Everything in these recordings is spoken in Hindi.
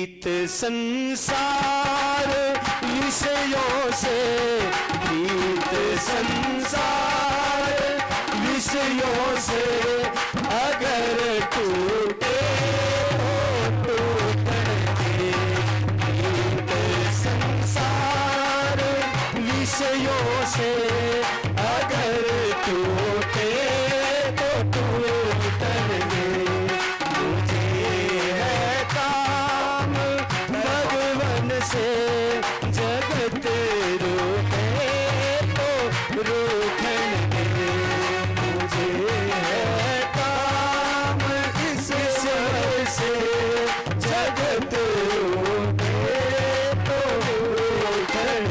प्रीत संसार विषयों से, प्रीत संसार विषयों से अगर टूटे तो टूटने, प्रीत संसार विषयों से अगर टूटे तो टूटने। मुझे है काम भगवन से, जगत रूठे तो रूठने। मुझे है काम ईश्वर से, जगत रूठे तो रूठने।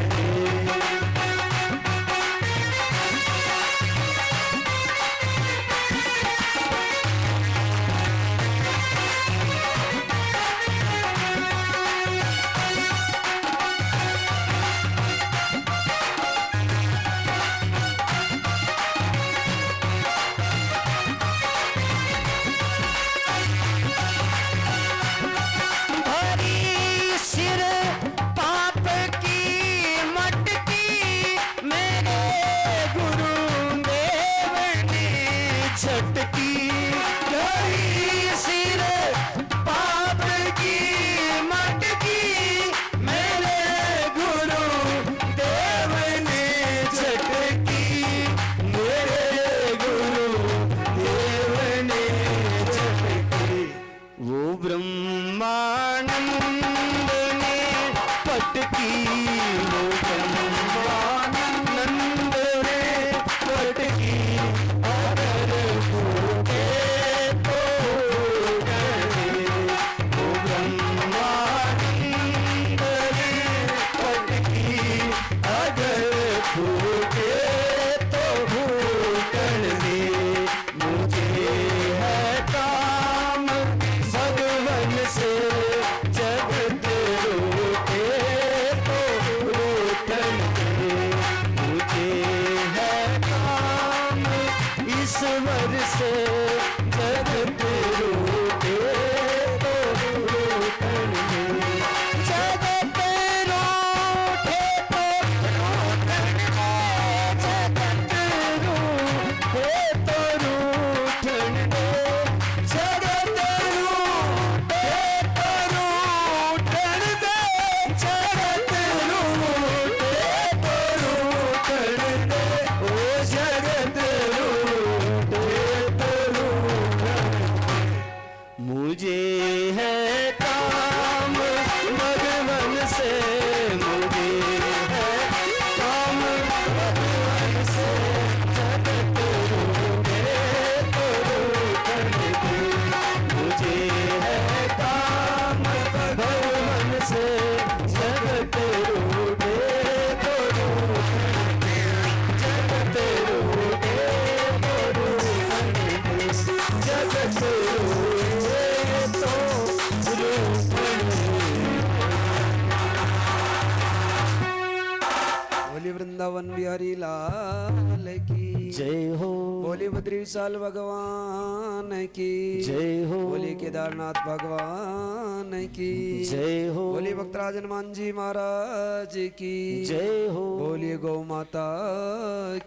वृंदावन बिहारी लाल की जय हो। बोले बद्री विशाल भगवान की जय हो। बोले केदारनाथ भगवान की जय हो। बोले भक्तराज हनुमान जी महाराज की जय हो। बोलिए गौ माता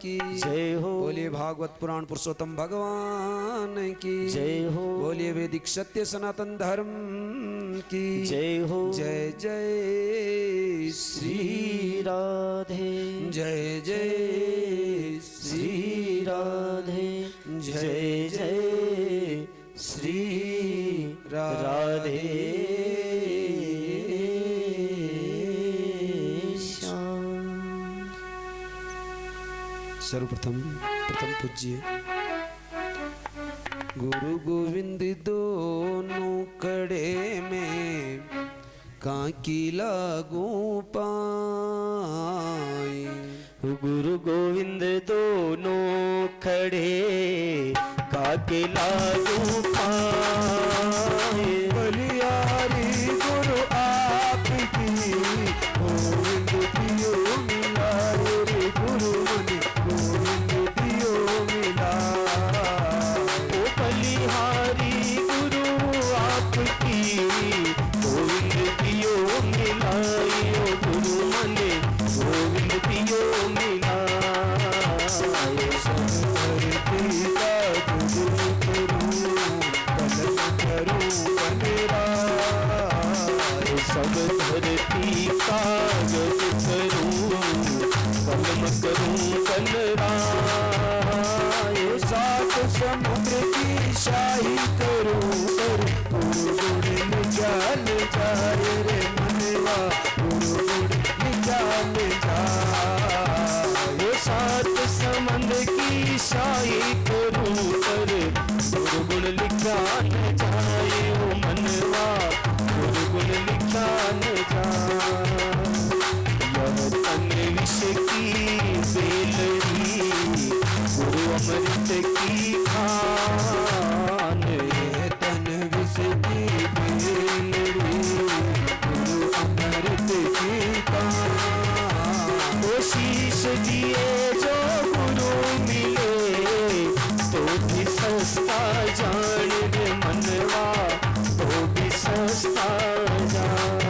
की जय हो। बोलिए भागवत पुराण पुरुषोत्तम भगवान की जय हो। बोलिए वैदिक सत्य सनातन धर्म की जय हो। जय जय श्री राधे, जय जय श्री राधे, जय जय श्री राधे श्याम। सर्वप्रथम पूज्य गुरु गोविंद दोनों कड़े में काकी लागू पाए। गुरु गोविंद दोनों खड़े काके लागू पाए। बलियारी गुरु आपकी गोविंद दियो मिलाए रे गुरु मनि गोविंद दियो मिलाए। ओ बलिहारी गुरु आपकी गोविंद करूं बनराय। सब धरती कागज करूं कलम करूं कलराय। सात समुद्र की शाही करूं गुरु गुण निजाल जाए रे मनवा गुरु गुण निजाल जाए। सात समंद की शाही करूं पर गुरु गुण लिखा न जाए ओ मनवा गुरु गुण लिखा न जाए। यह तन विष की बेलरी गुरु अमृत की खान। तन विष की बेलड़ी गुरु अमृत की खान। वो शीश दिए जो गुरु मिले तो भी सस्ता जान रे मनवा तो भी सस्ता जान।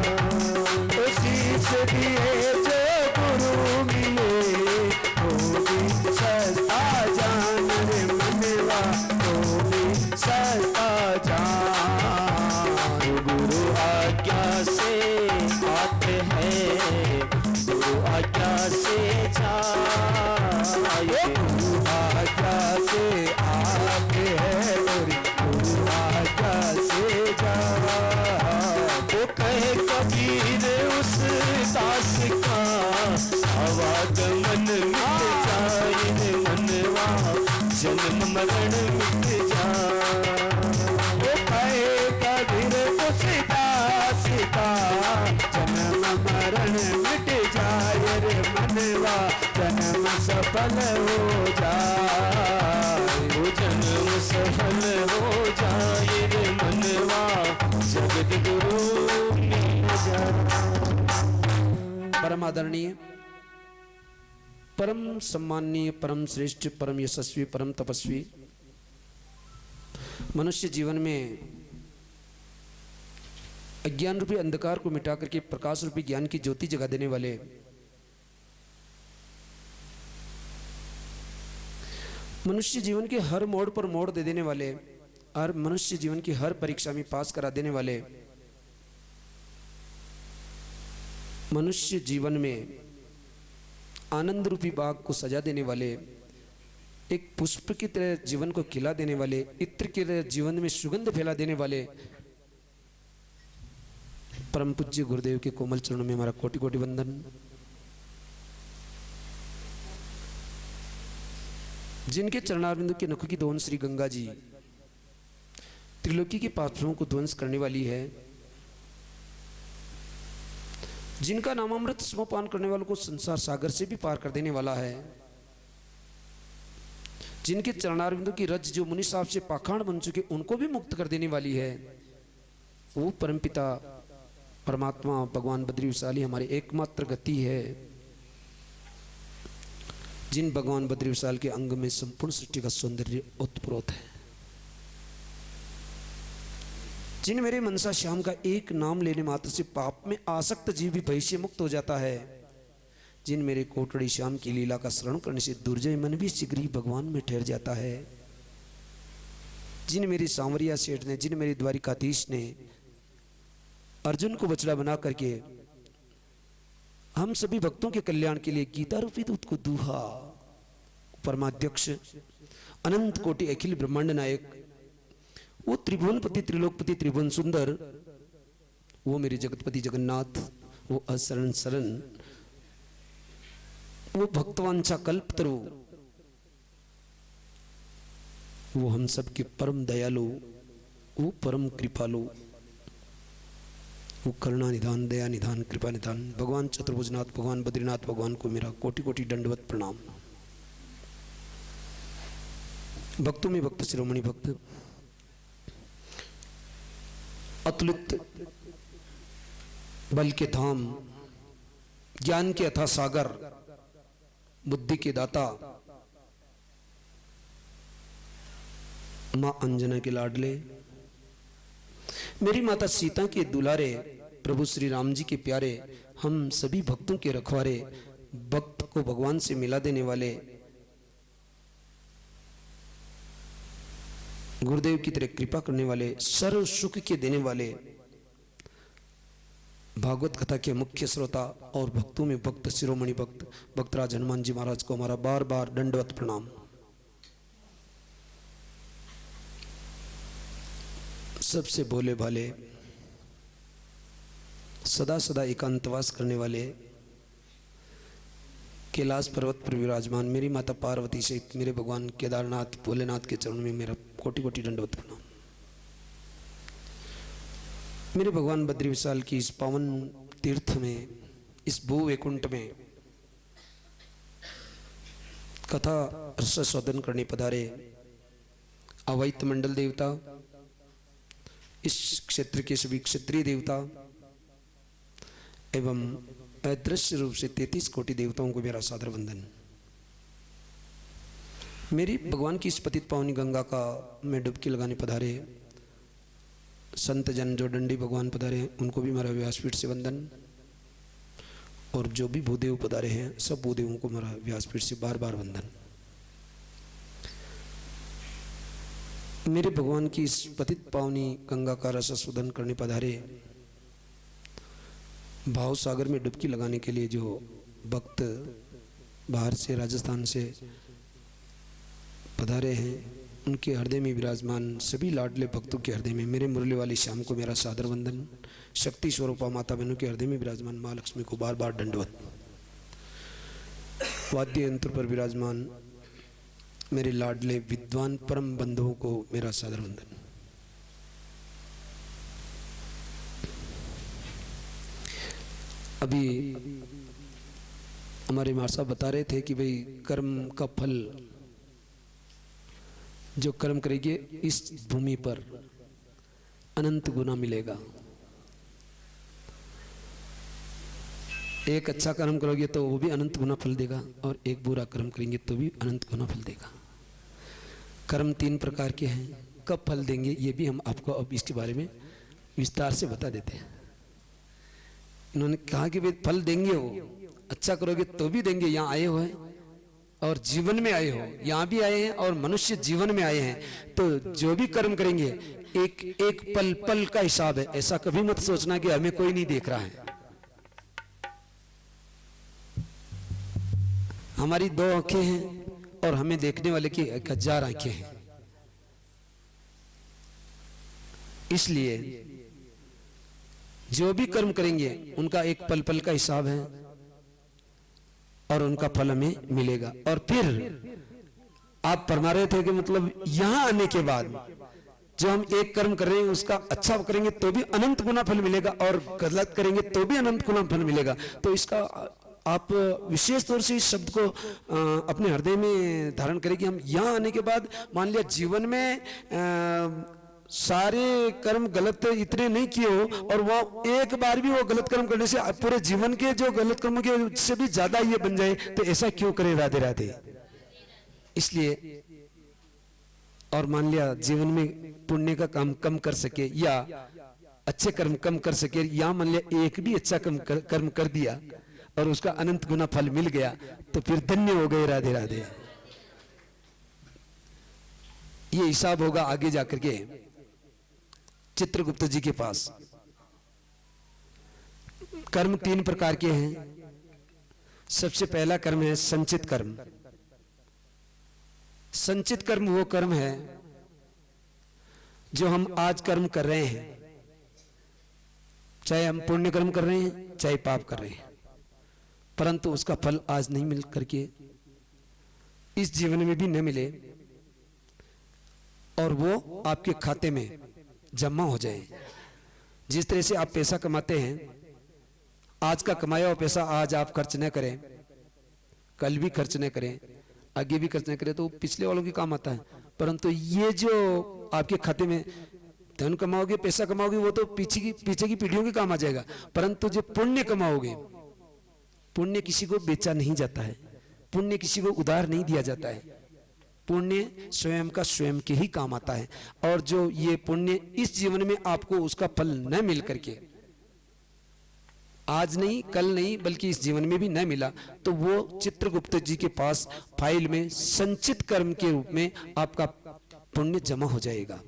तो शीश दिए जो गुरु मिले तो भी सस्ता जान रे मनवा तो भी सस्ता जान। गुरु आज्ञा से आते हैं गुरु आज्ञा से जाए। गुरु आज्ञा से आते हैं गुरु आज्ञा से जाए। वो कहे कबीर उस दास का आवागमन मिट जाए रे मनवा जन्म मरण मिट जाए। वो कहे कबीर उस दास का जन्म मरण मिट जाए रे मनवा जन्म सफल हो जाए। वो जन्म सफल हो जाए रे मनवा जगत गुरु मिल जाए। परम आदरणीय परम सम्माननीय परम श्रेष्ठ परम यशस्वी परम तपस्वी मनुष्य जीवन में अज्ञान रूपी अंधकार को मिटा करके प्रकाश रूपी ज्ञान की ज्योति जगा देने वाले मनुष्य जीवन के हर मोड़ पर मोड़ दे देने वाले और मनुष्य जीवन की हर परीक्षा में पास करा देने वाले मनुष्य जीवन में आनंद रूपी बाग को सजा देने वाले एक पुष्प की तरह जीवन को खिला देने वाले इत्र की तरह जीवन में सुगंध फैला देने वाले परम पूज्य गुरुदेव के कोमल चरणों में हमारा कोटि कोटि वंदन। जिनके चरणारविंद के नखों की धोन श्री गंगा जी त्रिलोकी के पापों को ध्वंस करने वाली है। जिनका नामामृत समपान करने वालों को संसार सागर से भी पार कर देने वाला है। जिनके चरणारविंदों की रज जो मुनि साहब से पाखंड बन चुके उनको भी मुक्त कर देने वाली है। वो परमपिता परमात्मा भगवान बद्री विशाली हमारी एकमात्र गति है। जिन भगवान बद्री विशाल के अंग में संपूर्ण सृष्टि का सौंदर्य उत्प्रोत है। जिन मेरे मनसा श्याम का एक नाम लेने मात्र से पाप में आसक्त जीव भी भय से मुक्त हो जाता है। जिन मेरे कोटड़ी श्याम की लीला का श्रवण करने से दुर्जय मन भी शीघ्र ही भगवान में ठहर जाता है। जिन मेरी सांवरिया सेठ ने जिन मेरी द्वारिकाधीश ने अर्जुन को बछड़ा बना करके हम सभी भक्तों के कल्याण के लिए गीता रूपी दूत को दूहा। परमाध्यक्ष अनंत कोटि अखिल ब्रह्मांड नायक वो त्रिभुवनपति त्रिलोकपति त्रिभुवन सुंदर वो मेरे जगतपति जगन्नाथ वो असरण शरण वो भक्तवांछा कल्पतरु वो हम सबके परम दयालु वो परम कृपालु वो करुणा निधान दया निधान कृपा निधान भगवान चतुर्भुजनाथ भगवान बद्रीनाथ भगवान को मेरा कोटि कोटि दंडवत प्रणाम। भक्तों में भक्त शिरोमणि भक्त अतुलित बल के धाम ज्ञान के अथाह सागर बुद्धि के दाता मां अंजना के लाडले मेरी माता सीता के दुलारे प्रभु श्री राम जी के प्यारे हम सभी भक्तों के रखवारे भक्त को भगवान से मिला देने वाले गुरुदेव की तरह कृपा करने वाले, सर्व सुख के देने वाले, भागवत कथा के मुख्य श्रोता और भक्तों में भक्त, शिरोमणि भक्त भक्तराज हनुमान जी महाराज को हमारा बार बार दंडवत प्रणाम। सबसे भोले भाले, सदा सदा एकांतवास करने वाले, कैलाश पर्वत पर विराजमान मेरी माता पार्वती सहित मेरे भगवान केदारनाथ भोलेनाथ के चरणों में मेरा कोटि कोटि दंडवत प्रणाम। मेरे भगवान बद्री विशाल की इस पावन तीर्थ में, इस भू वैकुंठ में कथा रस शोधन करने पधारे अवैत मंडल देवता, इस क्षेत्र के सभी क्षत्रिय देवता एवं अदृश्य रूप से 33 कोटि देवताओं को मेरा सादर वंदन। मेरी भगवान की इस पतित पावनी गंगा का मैं डुबकी लगाने पधारे संत जन, जो डंडी भगवान पधारे हैं उनको भी मेरा व्यासपीठ से वंदन, और जो भी भूदेव पधारे हैं सब भूदेवों को मेरा व्यासपीठ से बार बार वंदन। मेरे भगवान की इस पतित पावनी गंगा का रस शोधन करने पधारे भाव सागर में डुबकी लगाने के लिए जो भक्त बाहर से, राजस्थान से पधारे हैं, उनके हृदय में विराजमान सभी लाडले भक्तों के हृदय में मेरे मुरली वाली श्याम को मेरा सादर वंदन। शक्ति स्वरूपा माता बहनों के हृदय में विराजमान माँ लक्ष्मी को बार बार दंडवत। वाद्य यंत्र पर विराजमान मेरे लाडले विद्वान परम बंधुओं को मेरा सादर वंदन। अभी हमारे माँ साहब बता रहे थे कि भाई कर्म का फल जो कर्म करेंगे इस भूमि पर अनंत गुना मिलेगा। एक अच्छा कर्म करोगे तो वो भी अनंत गुना फल देगा, और एक बुरा कर्म करेंगे तो भी अनंत गुना फल देगा। कर्म 3 प्रकार के हैं, कब फल देंगे ये भी हम आपको अब इसके बारे में विस्तार से बता देते हैं। इन्होंने कहा कि भाई फल देंगे, वो अच्छा करोगे तो भी देंगे। यहाँ आए हो हैं और जीवन में आए हो, यहाँ भी आए हैं और मनुष्य जीवन में आए हैं, तो जो भी कर्म करेंगे एक एक पल पल का हिसाब है। ऐसा कभी मत सोचना कि हमें कोई नहीं देख रहा है। हमारी 2 आंखें हैं और हमें देखने वाले की 1000 आंखें हैं। इसलिए जो भी कर्म करेंगे उनका एक पल पल का हिसाब है और उनका फल हमें मिलेगा। और फिर आप फरमा रहे थे कि मतलब यहां आने के बाद जो हम एक कर्म कर रहे हैं उसका अच्छा करेंगे तो भी अनंत गुना फल मिलेगा, और गलत करेंगे तो भी अनंत गुना फल मिलेगा। तो इसका आप विशेष तौर से इस शब्द को अपने हृदय में धारण करें कि हम यहाँ आने के बाद मान लिया जीवन में सारे कर्म गलत इतने नहीं किए हो, और वो एक बार भी वो गलत कर्म करने से पूरे जीवन के जो गलत कर्मों के उससे भी ज्यादा ये बन जाए, तो ऐसा क्यों करे राधे राधे। इसलिए और मान लिया जीवन में पुण्य का काम कम कर सके या अच्छे कर्म कम कर सके, या मान लिया एक भी अच्छा कर्म कर दिया और उसका अनंत गुना फल मिल गया, तो फिर धन्य हो गए राधे राधे। ये हिसाब होगा आगे जाकर के चित्रगुप्त जी के पास। कर्म 3 प्रकार के हैं। सबसे पहला कर्म है संचित कर्म। संचित कर्म वो कर्म है जो हम आज कर्म कर रहे हैं, चाहे हम पुण्य कर्म कर रहे हैं चाहे पाप कर रहे हैं, परंतु उसका फल आज नहीं मिल करके इस जीवन में भी न मिले, और वो आपके खाते में जमा हो जाए। जिस तरह से आप पैसा कमाते हैं, आज का कमाया हुआ पैसा आज आप खर्च न करें, कल भी खर्च न करें, आगे भी खर्च न करें, तो पिछले वालों के काम आता है। परंतु ये जो आपके खाते में धन कमाओगे, पैसा कमाओगे, वो तो पीछे की पीढ़ियों के काम आ जाएगा। परंतु जो पुण्य कमाओगे, पुण्य किसी को बेचा नहीं जाता है, पुण्य किसी को उधार नहीं दिया जाता है। पुण्य स्वयं का स्वयं के ही काम आता है। और जो ये पुण्य इस जीवन में आपको उसका फल न मिल करके, आज नहीं कल नहीं बल्कि इस जीवन में भी न मिला, तो वो चित्रगुप्त जी के पास फाइल में संचित कर्म के रूप में आपका पुण्य जमा हो जाएगा,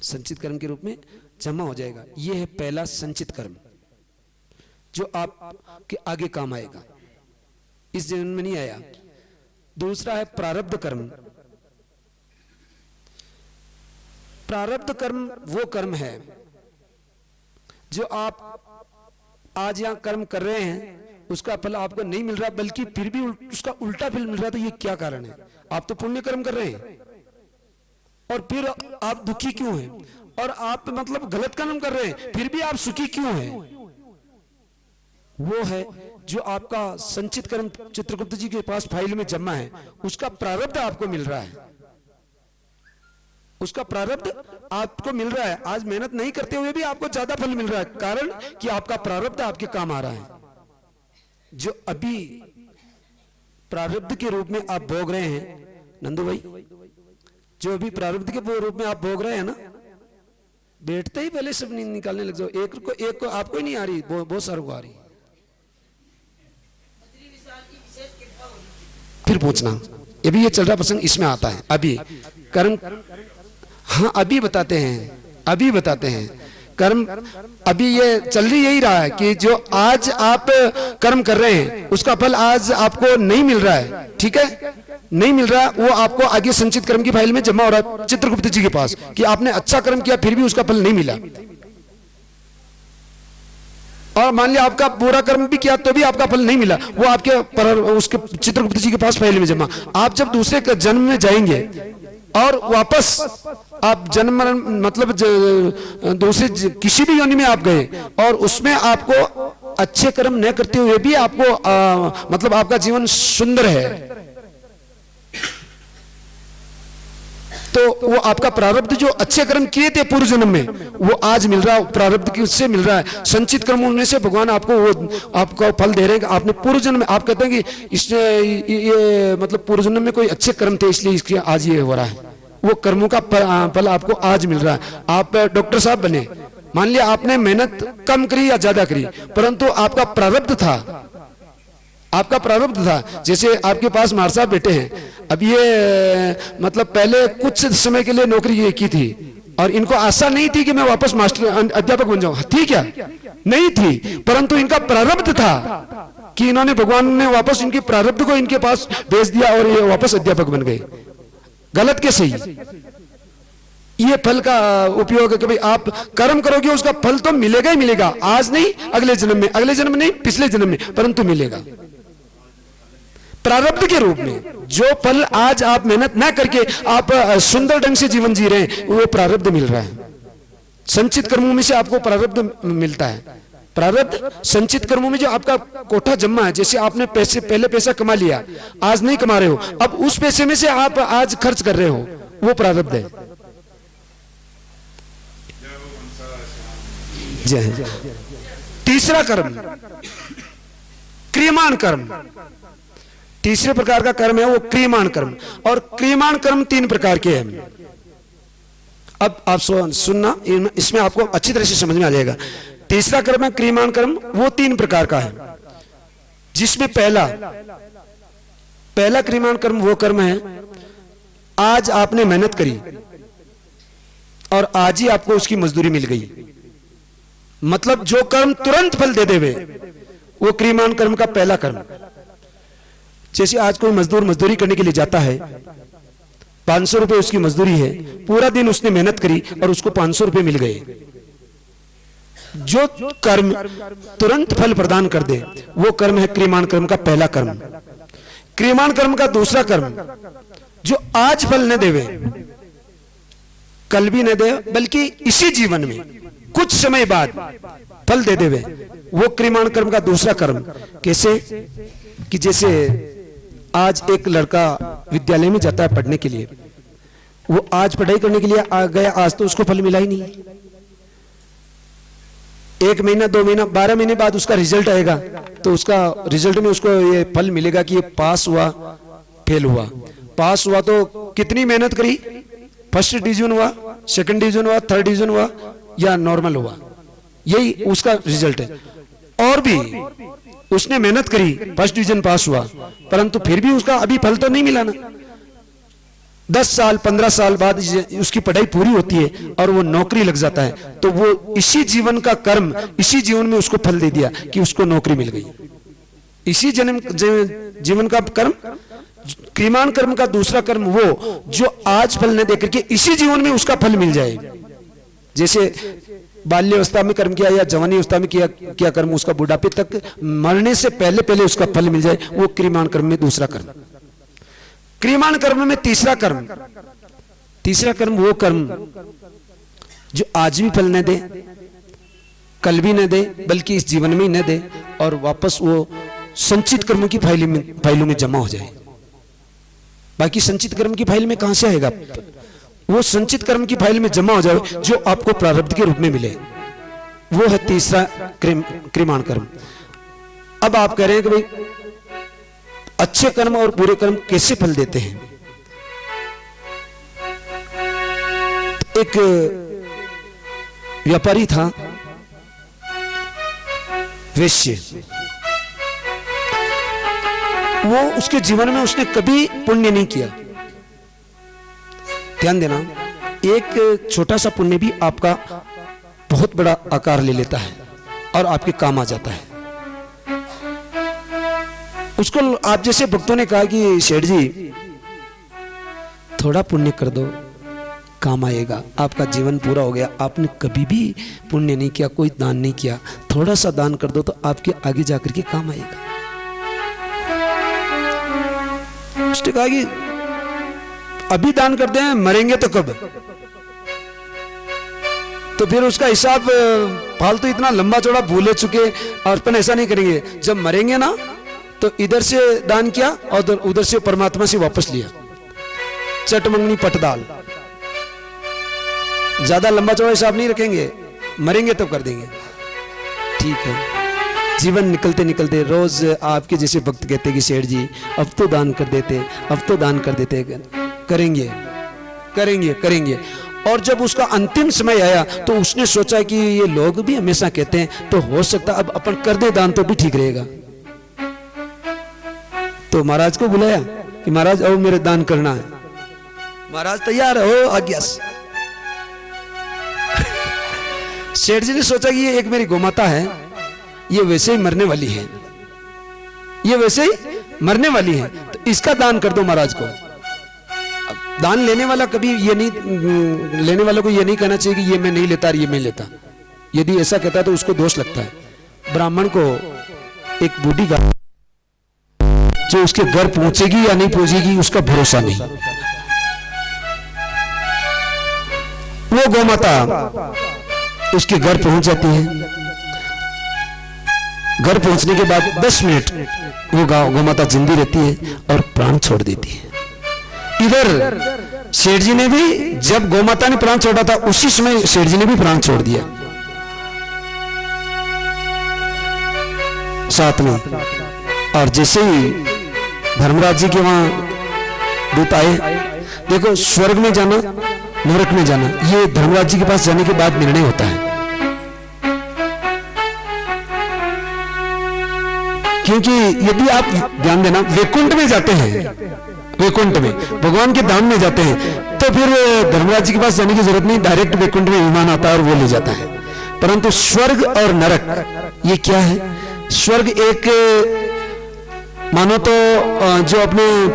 संचित कर्म के रूप में जमा हो जाएगा। यह है पहला संचित कर्म जो आपके आगे काम आएगा, इस जन्म में नहीं आया। दूसरा है प्रारब्ध कर्म। प्रारब्ध कर्म वो कर्म है जो आप आज यहां कर्म कर रहे हैं, उसका फल आपको नहीं मिल रहा, बल्कि फिर भी उसका उल्टा फल मिल रहा। तो ये क्या कारण है? आप तो पुण्य कर्म कर रहे हैं और फिर आप दुखी क्यों हैं? और आप मतलब गलत कर्म कर रहे हैं फिर भी आप सुखी क्यों हैं? वो है जो आपका संचित कर्म चित्रगुप्त जी के पास फाइल में जमा है, उसका प्रारब्ध आपको मिल रहा है, उसका प्रारब्ध आपको मिल रहा है। आज मेहनत नहीं करते हुए भी आपको ज्यादा फल मिल रहा है, कारण कि आपका प्रारब्ध आपके काम आ रहा है। जो अभी प्रारब्ध के रूप में आप भोग रहे हैं नंदू भाई, जो अभी प्रारब्ध के रूप में आप भोग रहे हैं ना, बैठते ही पहले सब नींद निकालने लग जाओ। एक को आपको ही नहीं आ रही, बहुत सारों को आ रही। फिर पूछना, अभी ये चल रहा प्रसंग, इसमें आता है अभी कर्म। हाँ अभी बताते हैं कर्म। अभी ये चल रही यही रहा है कि जो आज आप कर्म कर रहे हैं उसका फल आज आपको नहीं मिल रहा है, ठीक है, नहीं मिल रहा, वो आपको आगे संचित कर्म की फाइल में जमा हो रहा है चित्रगुप्त जी के पास कि आपने अच्छा कर्म किया फिर भी उसका फल नहीं मिला। और मान लिया आपका बुरा कर्म भी किया तो भी आपका फल नहीं मिला, वो आपके उसके चित्रगुप्त जी के पास फाइल में जमा। आप जब दूसरे जन्म में जाएंगे और वापस आप जन्म मतलब दूसरे किसी भी योनि में आप गए और उसमें आपको अच्छे कर्म न करते हुए भी आपको मतलब आपका जीवन सुंदर है, तो वो आपका प्रारब्ध जो अच्छे कर्म किए थे पूर्व जन्म में वो आज मिल रहा है, प्रारब्ध की उससे मिल रहा है। संचित कर्म उनमें से भगवान आपको वो आपका फल दे रहे हैं। आपने पूर्व जन्म में, आप कहते हैं कि इसने ये मतलब पूर्व जन्म में कोई अच्छे कर्म थे इसलिए इसके आज ये हो रहा है, वो कर्मों का फल आपको आज मिल रहा है। आप डॉक्टर साहब बने, मान लिया आपने मेहनत कम करी या ज्यादा करी, परंतु आपका प्रारब्ध था, आपका प्रारब्ध था। जैसे आपके पास मार साहब बेटे हैं, अब ये मतलब पहले कुछ समय के लिए नौकरी ये की थी और इनको आशा नहीं थी कि मैं वापस मास्टर अध्यापक बन जाऊं, थी क्या? नहीं थी, परंतु इनका प्रारब्ध था कि इन्होंने, भगवान ने वापस इनके प्रारब्ध को इनके पास भेज दिया और ये वापस अध्यापक बन गए। गलत के सही, ये फल का उपयोग है कि भाई आप कर्म करोगे उसका फल तो मिलेगा ही मिलेगा, आज नहीं अगले जन्म में, अगले जन्म नहीं पिछले जन्म में, परंतु मिलेगा प्रारब्ध के रूप में। जो फल आज आप मेहनत ना करके आप सुंदर ढंग से जीवन जी रहे हैं वो प्रारब्ध मिल रहा है। संचित कर्मों में से आपको प्रारब्ध मिलता है। प्रारब्ध संचित कर्मों में जो आपका कोठा जमा है, जैसे आपने पैसे पहले पैसा कमा लिया, आज नहीं कमा रहे हो, अब उस पैसे में से आप आज खर्च कर रहे हो, वो प्रारब्ध है। जय। तीसरा कर्म क्रियमाण कर्म, तीसरे प्रकार का कर्म है वो क्रियमाण कर्म। और क्रियमाण कर्म 3 प्रकार के हैं। अब आप सुनना, इसमें आपको अच्छी तरह से समझ में आ जाएगा। तीसरा कर्म है क्रियमाण कर्म, वो 3 प्रकार का है, जिसमें पहला क्रियमाण कर्म वो कर्म है, आज आपने मेहनत करी और आज ही आपको उसकी मजदूरी मिल गई, मतलब जो कर्म तुरंत फल दे देवे, वो क्रियमाण कर्म का पहला कर्म। जैसे आज कोई मजदूर मजदूरी करने के लिए जाता है, 500 रुपए उसकी मजदूरी है, पूरा दिन उसने मेहनत करी और उसको 500 रुपए मिल गए। जो कर्म तुरंत फल प्रदान कर दे वो कर्म है क्रियमाण कर्म का पहला कर्म। क्रियमाण कर्म का दूसरा कर्म जो आज फल न देवे, कल भी न दे, बल्कि इसी जीवन में कुछ समय बाद फल दे देवे, वो क्रियमाण कर्म का दूसरा कर्म। कैसे कि जैसे आज एक लड़का विद्यालय में जाता है पढ़ने के लिए, वो आज पढ़ाई करने के लिए आ गया, आज तो उसको फल मिला ही नहीं। 1 महीना 2 महीना 12 महीने बाद उसका रिजल्ट आएगा, तो उसका रिजल्ट में उसको ये फल मिलेगा कि ये पास हुआ फेल हुआ। पास हुआ तो कितनी मेहनत करी, फर्स्ट डिवीजन हुआ, सेकंड डिवीजन हुआ, थर्ड डिवीजन हुआ या नॉर्मल हुआ, यही उसका रिजल्ट है। और भी उसने मेहनत करी, फर्स्ट डिवीजन पास हुआ, परंतु फिर भी उसका अभी फल तो नहीं मिला ना। 10 साल 15 साल बाद उसकी पढ़ाई पूरी होती है और वो नौकरी लग जाता है, तो वो इसी जीवन का कर्म, इसी जीवन में उसको फल दे दिया कि उसको नौकरी मिल गई। इसी जीवन का कर्म, क्रियमाण कर्म का दूसरा कर्म वो जो आज फल न दे करके इसी जीवन में उसका फल मिल जाए। जैसे बाल्यावस्था में कर्म किया या जवानी अवस्था में किया कर्म, उसका बुढ़ापे तक मरने से पहले पहले उसका फल मिल जाए, वो क्रियमाण कर्म में दूसरा कर्म। क्रियमाण कर्म में तीसरा कर्म वो कर्म जो आज भी फल न दे, कल भी न दे, बल्कि इस जीवन में ही न दे और वापस वो संचित कर्मों की फाइलों में जमा हो जाए। बाकी संचित कर्म की फाइल में कहां से आएगा? वो संचित कर्म की फाइल में जमा हो जाए जो आपको प्रारब्ध के रूप में मिले, वो है तीसरा क्रियमाण कर्म। अब आप कह रहे हैं कि भाई अच्छे कर्म और बुरे कर्म कैसे फल देते हैं? एक व्यापारी था, वैश्य, वो उसके जीवन में उसने कभी पुण्य नहीं किया। ध्यान देना, एक छोटा सा पुण्य भी आपका बहुत बड़ा आकार ले लेता है और आपके काम आ जाता है। उसको आप जैसे भक्तों ने कहा कि सेठ जी थोड़ा पुण्य कर दो, काम आएगा, आपका जीवन पूरा हो गया, आपने कभी भी पुण्य नहीं किया, कोई दान नहीं किया, थोड़ा सा दान कर दो तो आपके आगे जाकर के काम आएगा। उसने कहा कि अभी दान करते हैं, मरेंगे तो कब? तो फिर उसका हिसाब फालतू इतना लंबा चौड़ा भूले चुके, और अपन ऐसा नहीं करेंगे, जब मरेंगे ना तो इधर से दान किया और उधर से परमात्मा से वापस लिया, चट मंगनी पटदाल। ज्यादा लंबा चौड़ा हिसाब नहीं रखेंगे, मरेंगे तब कर देंगे। ठीक है, जीवन निकलते निकलते रोज आपके जैसे भक्त कहते कि सेठ जी अब तो दान कर देते, अब तो दान कर देते, करेंगे करेंगे करेंगे। और जब उसका अंतिम समय आया तो उसने सोचा कि ये लोग भी हमेशा कहते हैं, तो हो सकता अब अपन कर दे दान तो भी ठीक रहेगा। तो महाराज को बुलाया कि महाराज आओ मेरे दान करना है। महाराज तैयार हो, आज्ञा। सेठ जी ने सोचा कि ये एक मेरी गोमाता है, ये वैसे ही मरने वाली है, ये वैसे ही मरने वाली है, तो इसका दान कर दो महाराज को। दान लेने वाला कभी ये नहीं, लेने वालों को ये नहीं कहना चाहिए कि ये मैं नहीं लेता, ये मैं लेता। यदि ऐसा कहता तो उसको दोष लगता है। ब्राह्मण को एक बूढ़ी गाय जो उसके घर पहुंचेगी या नहीं पहुंचेगी उसका भरोसा नहीं। वो गोमाता उसके घर पहुंच जाती है। घर पहुंचने के बाद 10 मिनट वो गोमाता जिंदी रहती है और प्राण छोड़ देती है। इधर सेठ जी ने भी, जब गोमाता ने प्राण छोड़ा था उसी समय सेठ जी ने भी प्राण छोड़ दिया साथ में। और जैसे ही धर्मराज जी के वहां दूत आए, देखो स्वर्ग में जाना नरक में जाना ये धर्मराज जी के पास जाने के बाद निर्णय होता है। क्योंकि यदि आप ध्यान देना वैकुंठ में जाते हैं, वैकुंठ में भगवान के धाम में जाते हैं, तो फिर धर्मराज जी के पास जाने की जरूरत नहीं, डायरेक्ट वैकुंठ में विमान आता है और वो ले जाता है। परंतु स्वर्ग और नरक ये क्या है? स्वर्ग एक मानो तो जो अपने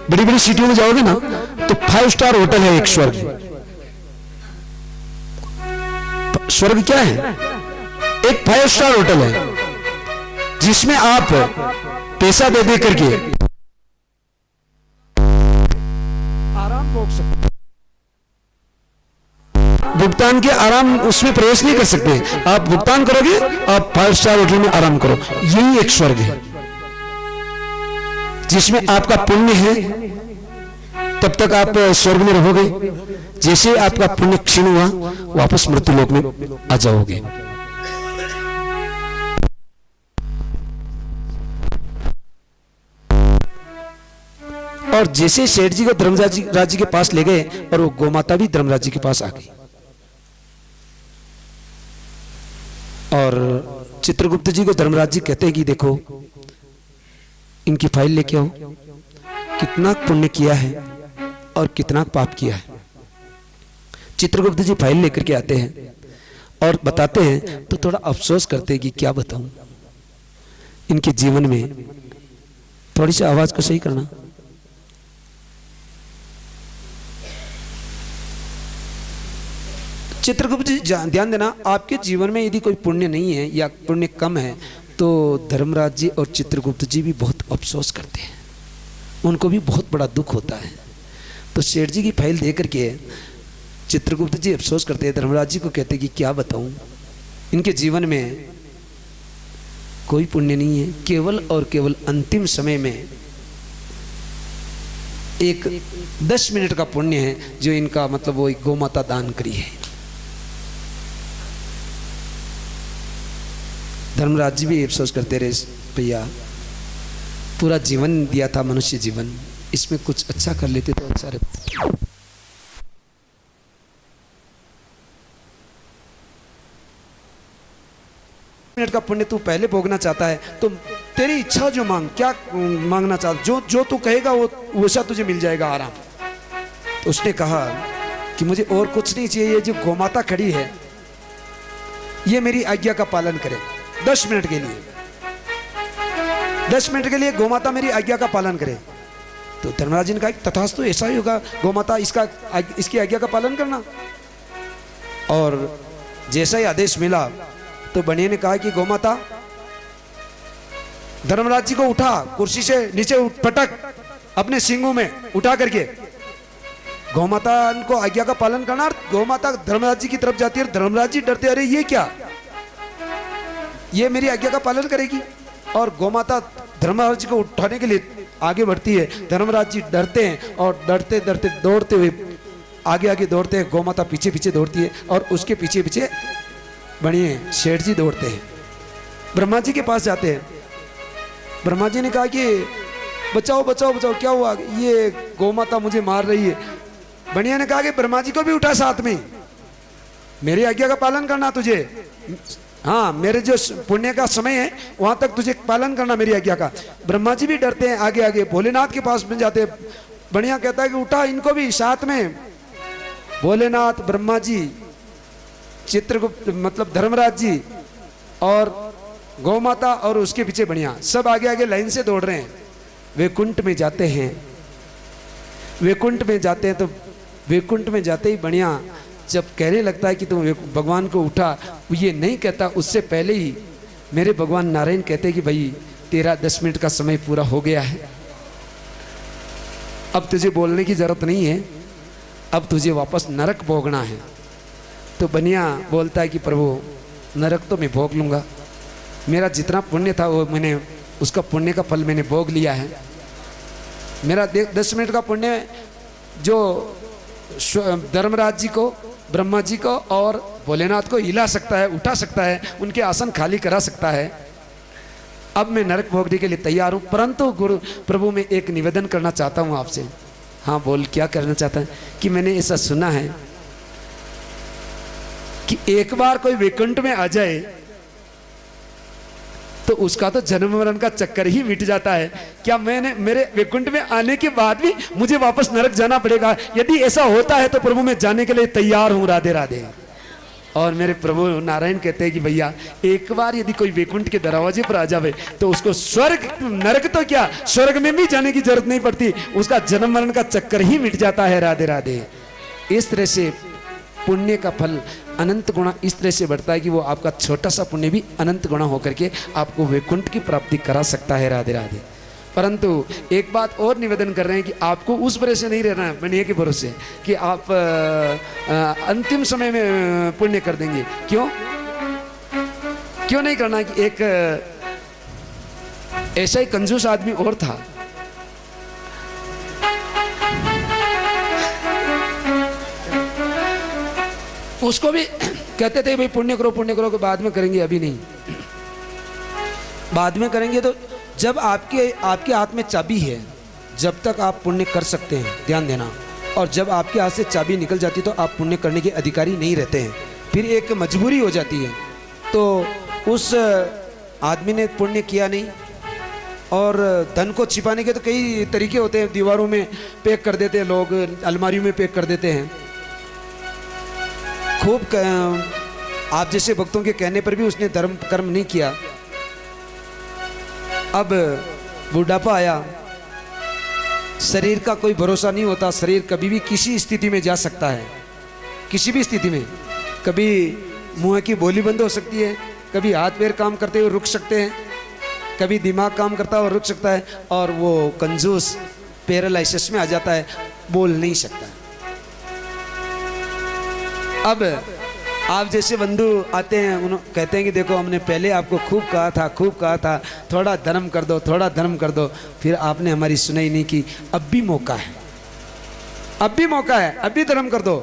बड़ी बड़ी सिटियों में जाओगे ना तो 5 स्टार होटल है एक स्वर्ग। स्वर्ग क्या है? एक 5 स्टार होटल है जिसमें आप पैसा दे दे करके आराम भोग सकते, भुगतान के आराम उसमें प्रवेश नहीं कर सकते। आप भुगतान करोगे, आप 5 स्टार होटल में आराम करो। यही एक स्वर्ग है जिसमें आपका पुण्य है तब तक आप स्वर्ग में रहोगे। जैसे आपका पुण्य क्षीण हुआ वापस मृत्यु लोक में आ जाओगे। और जैसे सेठ जी को धर्मराज जी के पास ले गए और वो गोमाता भी धर्मराज जी के पास आ गई। और चित्रगुप्त जी को धर्मराज जी कहते हैं कि देखो इनकी फाइल लेके आओ, कितना पुण्य किया है, और कितना पाप किया है। चित्रगुप्त जी फाइल लेकर के आते हैं और बताते हैं तो थोड़ा अफसोस करते हैं कि क्या बताऊं इनके जीवन में। थोड़ी सी आवाज को सही करना। चित्रगुप्त जी ध्यान देना, आपके जीवन में यदि कोई पुण्य नहीं है या पुण्य कम है तो धर्मराज जी और चित्रगुप्त जी भी बहुत अफसोस करते हैं, उनको भी बहुत बड़ा दुख होता है। तो सेठ जी की फाइल दे करके चित्रगुप्त जी अफसोस करते हैं, धर्मराज जी को कहते हैं कि क्या बताऊं इनके जीवन में कोई पुण्य नहीं है, केवल और केवल अंतिम समय में एक 10 मिनट का पुण्य है जो इनका मतलब वो गौमाता दान करी है। धर्मराज जी भी अफसोस करते रहे, भैया पूरा जीवन दिया था मनुष्य जीवन, इसमें कुछ अच्छा कर लेते तो अच्छा रहता। मिनट का पुण्य तू पहले भोगना चाहता है तो तेरी इच्छा जो मांग, क्या मांगना चाहता, जो तू कहेगा वो वैसा तुझे मिल जाएगा आराम। तो उसने कहा कि मुझे और कुछ नहीं चाहिए, ये जो गौमाता खड़ी है ये मेरी आज्ञा का पालन करे 10 मिनट के लिए, 10 मिनट के लिए गौमाता मेरी आज्ञा का पालन करे। तो धर्मराज जी ने कहा तथास्तु, ऐसा ही होगा, गौमाता इसकी आज्ञा का पालन करना। और जैसा ही आदेश मिला तो बनिए ने कहा कि गौमाता, धर्मराज जी को उठा, कुर्सी से नीचे पटक अपने सींगों में उठा करके। गौमाता को आज्ञा का पालन करना। गौमाता धर्मराज जी की तरफ जाती है, धर्मराज जी डरते, अरे ये क्या, ये मेरी आज्ञा का पालन करेगी। और गौमाता धर्मराज जी को उठाने के लिए आगे बढ़ती है, धर्मराज जी डरते हैं और डरते डरते दौड़ते हुए आगे आगे दौड़ते हैं, गौमाता पीछे पीछे दौड़ती है और उसके पीछे पीछे बढ़िए सेठ जी दौड़ते हैं। ब्रह्मा जी के पास जाते हैं। ब्रह्मा जी ने कहा कि बचाओ बचाओ बचाओ, क्या हुआ, ये गौमाता मुझे मार रही है। बढ़िया ने कहा कि ब्रह्मा जी को भी उठा साथ में, मेरी आज्ञा का पालन करना तुझे, हाँ मेरे जो पुण्य का समय है वहां तक तुझे पालन करना मेरी आज्ञा का। ब्रह्मा जी भी डरते हैं, आगे आगे भोलेनाथ के पास में जाते हैं। बढ़िया कहता है कि उठा इनको भी साथ में। भोलेनाथ, ब्रह्मा जी, चित्रगुप्त मतलब धर्मराज जी और गौमाता और उसके पीछे बढ़िया सब आगे आगे लाइन से दौड़ रहे हैं। वैकुंठ में जाते हैं। वैकुंठ में जाते हैं तो वैकुंठ में जाते ही बढ़िया जब कहने लगता है कि तुम भगवान को उठा, ये नहीं कहता, उससे पहले ही मेरे भगवान नारायण कहते हैं कि भाई तेरा 10 मिनट का समय पूरा हो गया है, अब तुझे बोलने की जरूरत नहीं है, अब तुझे वापस नरक भोगना है। तो बनिया बोलता है कि प्रभु नरक तो मैं भोग लूँगा, मेरा जितना पुण्य था वो मैंने उसका पुण्य का फल मैंने भोग लिया है। मेरा 10 मिनट का पुण्य जो धर्मराज जी को, ब्रह्मा जी को और भोलेनाथ को हिला सकता है, उठा सकता है, उनके आसन खाली करा सकता है, अब मैं नरक भोगने के लिए तैयार हूँ। परंतु गुरु प्रभु मैं एक निवेदन करना चाहता हूँ आपसे। हाँ बोल, क्या करना चाहता है? कि मैंने ऐसा सुना है कि एक बार कोई वैकुंठ में आ जाए तो उसका तो जन्म मरण का चक्कर ही मिट जाता है। क्या मैंने मेरे वैकुंठ में आने के बाद भी मुझे वापस नरक जाना पड़ेगा? यदि ऐसा होता है तो प्रभु मैं जाने के लिए तैयार हूं। राधे राधे। और मेरे प्रभु नारायण कहते हैं कि भैया एक बार यदि कोई वैकुंठ के दरवाजे पर आ जावे तो उसको स्वर्ग, नरक तो क्या स्वर्ग में भी जाने की जरूरत नहीं पड़ती, उसका जन्म मरण का चक्कर ही मिट जाता है। राधे राधे। इस तरह से पुण्य का फल अनंत गुणा इस तरह से बढ़ता है कि वो आपका छोटा सा पुण्य भी अनंत गुणा होकर के आपको वैकुंठ की प्राप्ति करा सकता है। राधे राधे। परंतु एक बात और निवेदन कर रहे हैं कि आपको उस भरोसे नहीं रहना है, बनिए के भरोसे कि आप अंतिम समय में पुण्य कर देंगे। क्यों नहीं करना? कि एक ऐसा ही कंजूस आदमी और था, उसको भी कहते थे भाई पुण्य करो के बाद में करेंगे, अभी नहीं, बाद में करेंगे। तो जब आपके हाथ में चाबी है, जब तक आप पुण्य कर सकते हैं, ध्यान देना, और जब आपके हाथ से चाबी निकल जाती है तो आप पुण्य करने के अधिकारी नहीं रहते हैं, फिर एक मजबूरी हो जाती है। तो उस आदमी ने पुण्य किया नहीं और धन को छिपाने के तो कई तरीके होते हैं, दीवारों में पैक कर देते हैं लोग, अलमारियों में पैक कर देते हैं। खूब आप जैसे भक्तों के कहने पर भी उसने धर्म कर्म नहीं किया। अब बुढ़ापा आया, शरीर का कोई भरोसा नहीं होता, शरीर कभी भी किसी स्थिति में जा सकता है, किसी भी स्थिति में। कभी मुंह की बोली बंद हो सकती है, कभी हाथ पैर काम करते हुए रुक सकते हैं, कभी दिमाग काम करता हुआ रुक सकता है, और वो कंजूस पैरालिसिस में आ जाता है, बोल नहीं सकता। अब आप जैसे बंधु आते हैं, उन्होंने कहते हैं कि देखो हमने पहले आपको खूब कहा था थोड़ा धर्म कर दो, थोड़ा धर्म कर दो, फिर आपने हमारी सुनाई नहीं की। अब भी मौका है, अब भी मौका है, अब भी धर्म कर दो।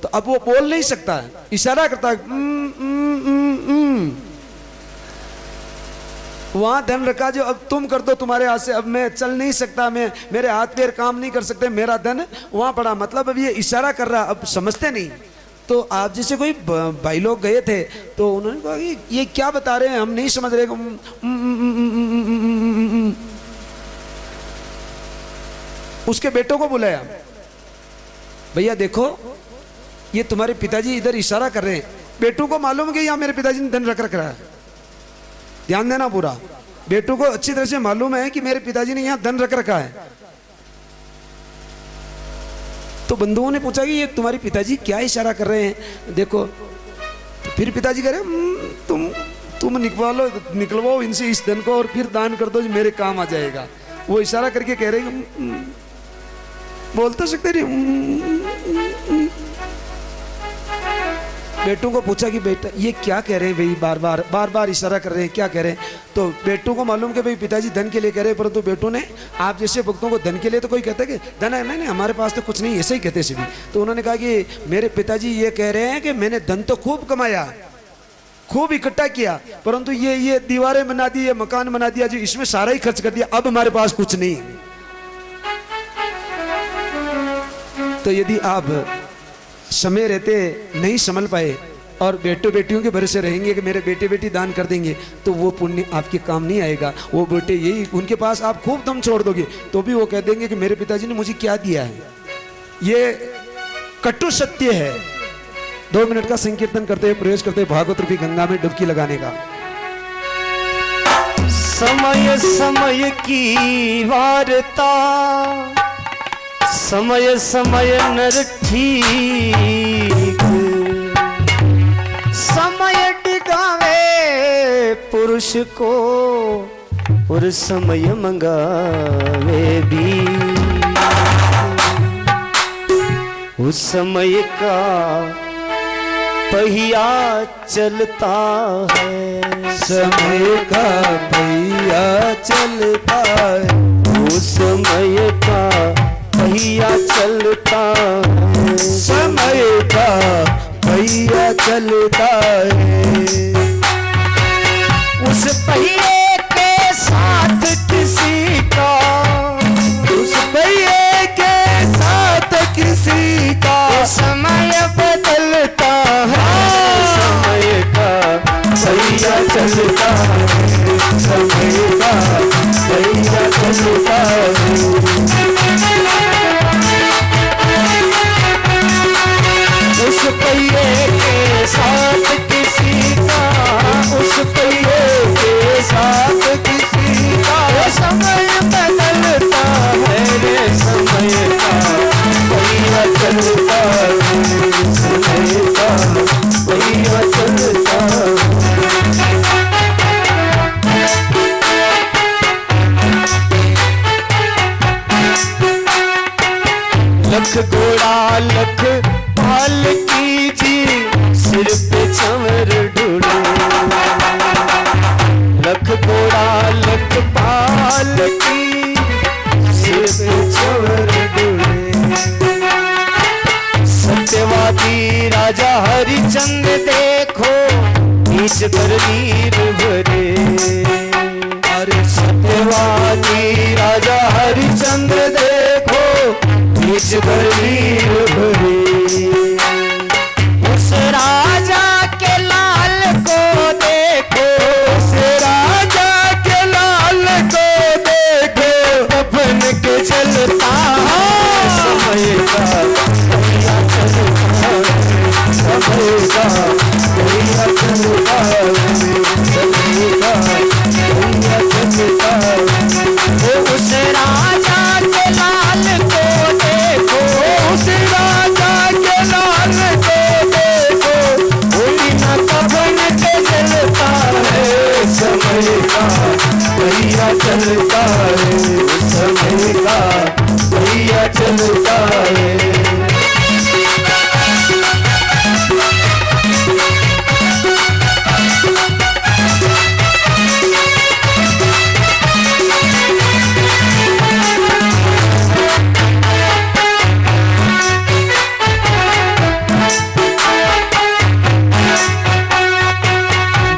तो अब वो बोल नहीं सकता है, इशारा करता है, वहां धन रखा जो अब तुम कर दो तुम्हारे हाथ से, अब मैं चल नहीं सकता, मैं मेरे हाथ पैर काम नहीं कर सकते, मेरा धन वहां पड़ा। मतलब अब ये इशारा कर रहा, अब समझते नहीं। तो आप जैसे कोई भाई लोग गए थे तो उन्होंने कहा कि ये क्या बता रहे हैं, हम नहीं समझ रहे। उसके बेटों को बुलाया, भैया देखो ये तुम्हारे पिताजी इधर इशारा कर रहे हैं। बेटों को मालूम है कि यहाँ मेरे पिताजी ने धन रख रहा है, ध्यान देना पूरा। बेटों को अच्छी तरह से मालूम है कि मेरे पिताजी ने यहाँ धन रख रखा है। तो बंधुओं ने पूछा कि ये तुम्हारे पिताजी क्या इशारा कर रहे हैं, देखो। तो फिर पिताजी कह रहे तुम निकलवाओ इनसे इस धन को और फिर दान कर दो जो मेरे काम आ जाएगा। वो इशारा करके कह रहे हैं, बोल तो सकते नहीं। बेटों को पूछा कि बेटा ये क्या कह रहे हैं भाई, बार बार इशारा कर रहे हैं, क्या कह रहे हैं। तो बेटों को मालूम कि भाई पिताजी धन के लिए कह रहे हैं, परंतु बेटों ने आप जैसे भक्तों को धन के लिए तो कोई कहता है कि धन है, नहीं हमारे पास तो कुछ नहीं, ऐसे ही कहते सभी। तो उन्होंने कहा कि मेरे पिताजी ये कह रहे हैं कि मैंने धन तो खूब कमाया, खूब इकट्ठा किया, परंतु ये दीवारें बना दी, ये मकान बना दिया, जो इसमें सारा ही खर्च कर दिया, अब हमारे पास कुछ नहीं। तो यदि आप समय रहते नहीं संभल पाए और बेटों बेटियों के भरोसे रहेंगे कि मेरे बेटे बेटी दान कर देंगे, तो वो पुण्य आपके काम नहीं आएगा। वो बेटे यही उनके पास आप खूब दम छोड़ दोगे तो भी वो कह देंगे कि मेरे पिताजी ने मुझे क्या दिया है। ये कटु सत्य है। 2 मिनट का संकीर्तन करते हुए प्रवेश करते हुए भागवत रूपी गंगा में डुबकी लगाने का। समय समय की वार्ता, समय समय नर ठीक, समय टिकावे पुरुष को और समय मंगावे भी। उस समय का पहिया चलता है, समय का पहिया चलता है, उस समय का पहिया चलता है, समय का पहिया चलता है। उस पहिए के साथ किसी का, उस पहिए के साथ किसी का समय बदलता है, समय का पहिया चलता है, समय का पहिया चलता है। उस पहिए के साथ किसी का, उस पहिए के साथ किसी का समय बदलता है रे, समय का पहिया चलता है, समय का पहिया चलता है। लख घोड़ा लख पाल कीजिए, सिर पे चंवर ढूंढो। लख घोड़ा लख पाल की, सिर पे चंवर ढूंढे। सत्यवादी राजा हरिचंद्र देखो, नीच कर नीर भरे। अरे सत्यवादी राजा हरिचंद्र देखो, नीच कर नीर भरे। उस राजा के लाल को देखो, उस राजा के लाल को चलता है, समय का भैया चलता है।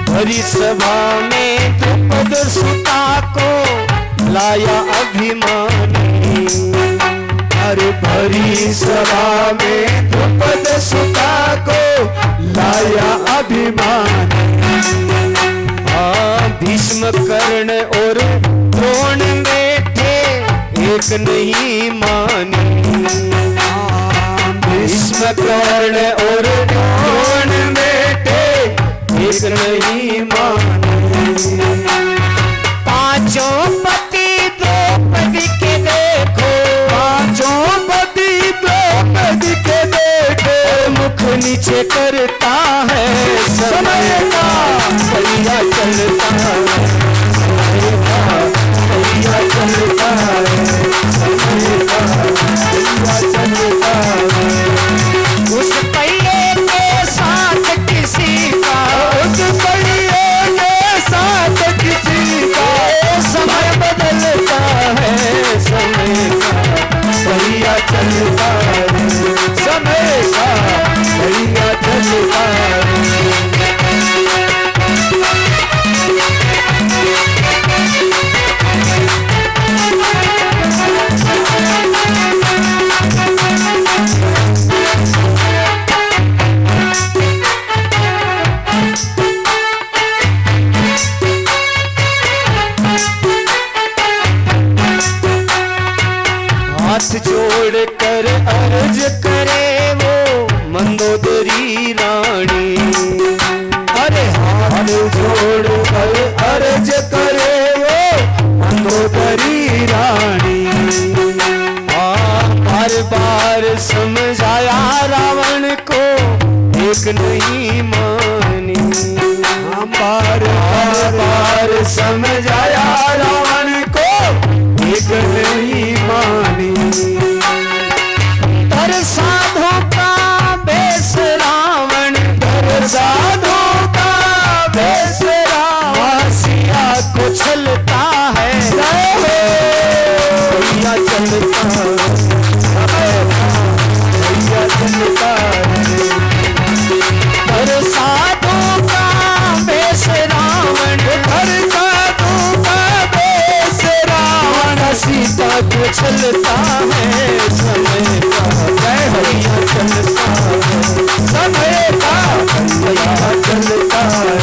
भरी सभा में द्रुपद सुता को लाया अभिमानी। अरे भरी सभा में द्रुपद सुता को लाया अभिमानी। भीष्म कर्ण और द्रोण बैठे एक नहीं मानी। भीष्म कर्ण और द्रोण बैठे एक नहीं मानी। पांचों पति द्रौपदी के देखो, पांचों पति द्रौपदी के देखो, मुख नीचे करता है समय का भैया चलता है, समय का भैया चलता है, समय का भैया चलता है। उस पहिए के साथ किसी का, उस पहिए के साथ किसी का समय बदलता है, समय का भैया चलता है, समय का भैया चलता है। हाथ जोड़ कर अर्ज करे वो मंदोदरी रानी। अरे हाथ जोड़ कर अर्ज करे वो मंदोदरी रानी। बार बार समझाया रावण को एक नहीं मानी। बार बार समझाया रावण को एक नहीं मानी। धर साधु का बेस रावण, धर साधु का बेस रावण, सिया को छलता है भैया चलता है, भैया चलता है। धर साधु का बेस रावण, धर साधु का बेस रावण, सीता को छलता है समय का भैया चलता है, समय का भैया चलता है।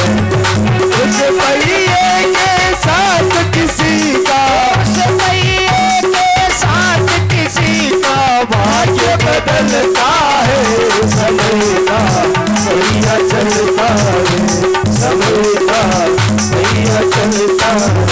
उस पहिए के साथ किसी का, उस पहिए के साथ किसी का भाग्य बदलता है, समय का भैया चलता है, समय का भैया चलता है।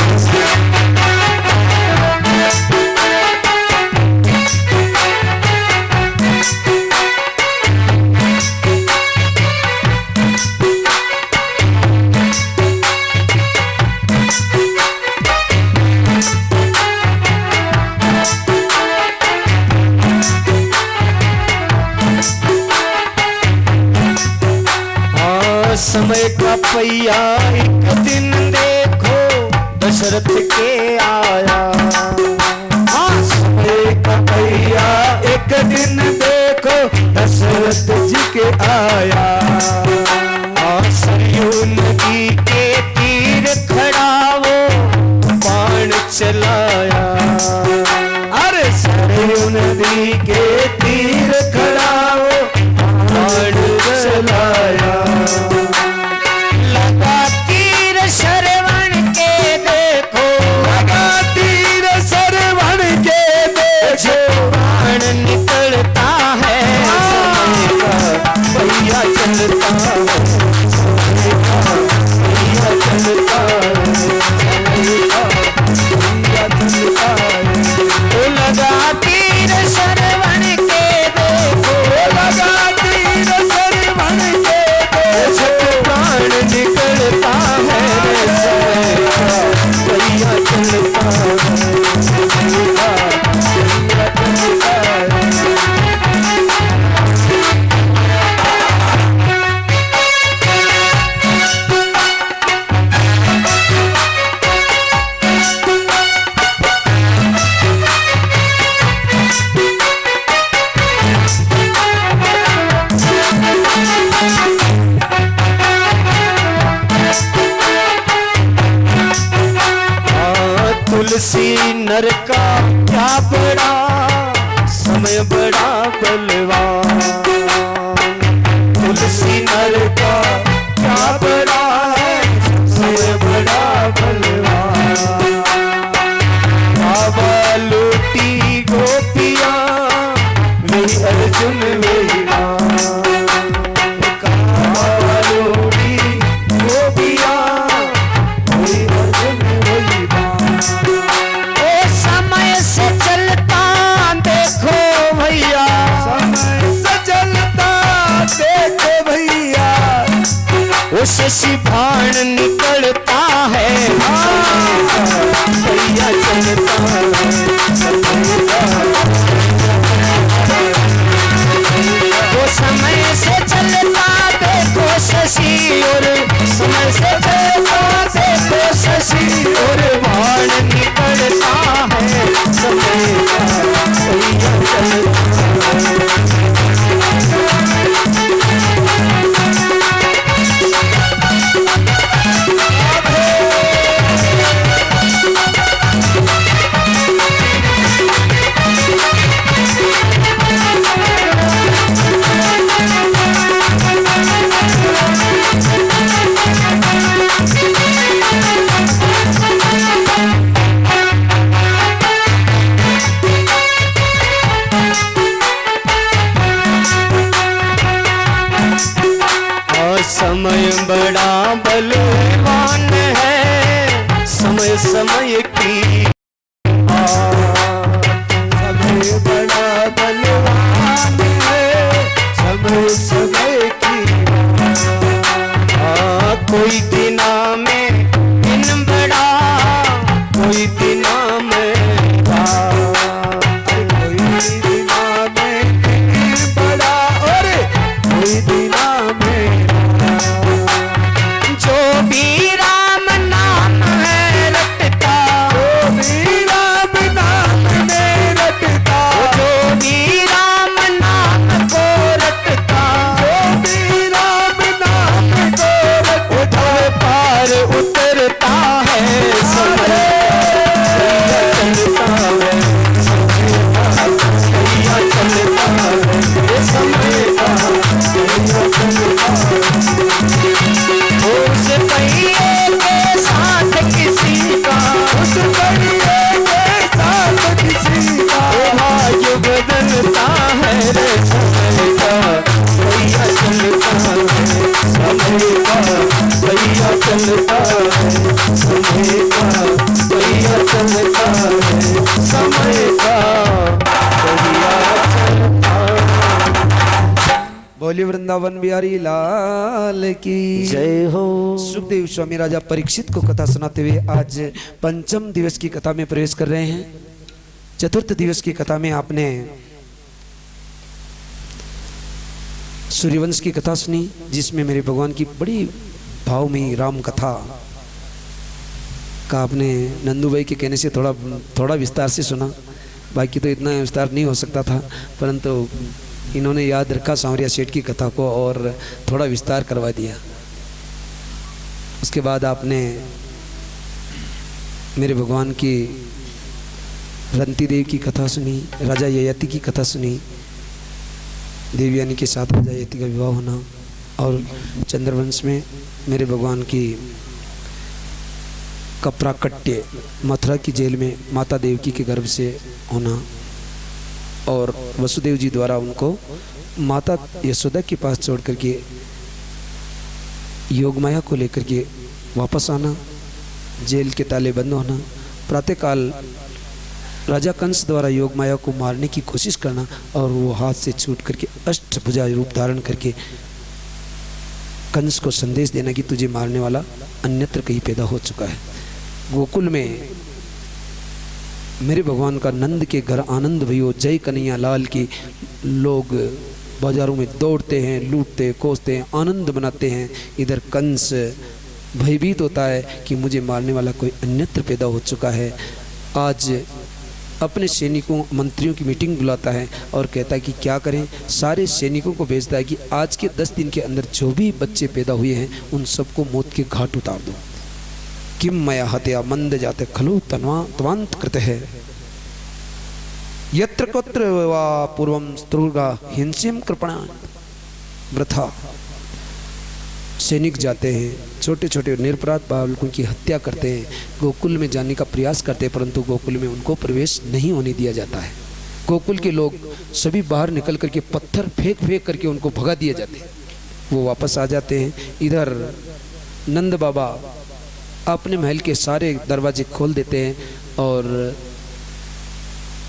समय का पहिया एक दिन देखो दशरथ के आया। हाँ, समय का पहिया एक दिन देखो दशरथ जी के आया। सरयू नदी के तीर खड़ा वो बाण चलाया। अरे सरयू नदी के तीर खड़ा वो बाण चलाया। लगा तीर श्रवण के देखो, लगा तीर श्रवण के देखो, बाण निकलता है समय का भैया चलता है, तुलसी नर का क्या बड़ा, समय बड़ा बलवान। तुलसी नर का क्या बड़ा है, समय बड़ा बलवान। बाबा लूटी गोपियां, वही अर्जुन वही राम। बाबा लूटी गोपियां, वही अर्जुन वही राम। ओ समय से चलता देखो भैया, समय से चलता देखो भैया, उस सिभान निकलता है भैया चलता है। वो समय से चलता देखो शशि, और समय से चलता देखो शशि, और भान निकलता है समय भैया चलता है। समय बड़ा बलवान है, समय समय की समय बड़ा बलवान है, समय समय की कोई दिना में दिन बड़ा, कोई दिना में कोई दिना में दिन बड़ा, और कोई दिना में जो भी राम नाम है रटता, जो भी राम नाम में रटता, जो भी राम नाम को रटता, जो भी राम नाम को रटता, पार उतरता है समय चलता है, भैया चलता है समय चलता है। उस पहिए के साथ किसी का, उस पहिए के साथ किसी का भाग्य बदलता है रे समय का भैया चलता है, समय का भैया चलता है, समय का भैया चलता है, समय का भैया चलता है। बोलिए वृंदावन बिहारी लाल की जय हो। सुखदेव स्वामी राजा परीक्षित को कथा सुनाते हुए आज पंचम दिवस की कथा में प्रवेश कर रहे हैं। चतुर्थ दिवस की कथा में आपने सूर्यवंश की कथा सुनी, जिसमें मेरे भगवान की बड़ी भावमयी राम कथा का आपने नंदू भाई के कहने से थोड़ा विस्तार से सुना। बाकी तो इतना विस्तार नहीं हो सकता था, परंतु इन्होंने याद रखा सांवरिया सेठ की कथा को और थोड़ा विस्तार करवा दिया। उसके बाद आपने मेरे भगवान की रंती देव की कथा सुनी, राजा ययाति की कथा सुनी, देवयानी के साथ राजा ययाति का विवाह होना, और चंद्रवंश में मेरे भगवान की कपराकट्य मथुरा की जेल में माता देवकी के गर्भ से होना, और वसुदेव जी द्वारा उनको माता यशोदा के पास छोड़ करके योगमाया को लेकर के वापस आना, जेल के ताले बंद होना, प्रातःकाल राजा कंस द्वारा योगमाया को मारने की कोशिश करना, और वो हाथ से छूट करके अष्टभुजा रूप धारण करके कंस को संदेश देना कि तुझे मारने वाला अन्यत्र कहीं पैदा हो चुका है। गोकुल में मेरे भगवान का नंद के घर आनंद भयो जय कन्हैया लाल की लोग बाजारों में दौड़ते हैं, लूटते कोसते हैं, आनंद मनाते हैं। इधर कंस भयभीत होता है कि मुझे मारने वाला कोई अन्यत्र पैदा हो चुका है। आज अपने सैनिकों मंत्रियों की मीटिंग बुलाता है और कहता है कि क्या करें। सारे सैनिकों को भेजता है कि आज के 10 दिन के अंदर जो भी बच्चे पैदा हुए हैं उन सबको मौत के घाट उतार दो। किम मया हत्या मंद जाते खलु तवांत कृत है यत्र कोत्र वा पूर्वम स्तुर्गा हिंसिम कृपणा वृथा। सैनिक जाते हैं, छोटे छोटे निरपराध बालकों की हत्या करते हैं, गोकुल में जाने का प्रयास करते हैं, परंतु गोकुल में उनको प्रवेश नहीं होने दिया जाता है। गोकुल के लोग सभी बाहर निकल करके पत्थर फेंक फेंक करके उनको भगा दिए जाते हैं। वो वापस आ जाते हैं। इधर नंद बाबा अपने महल के सारे दरवाजे खोल देते हैं और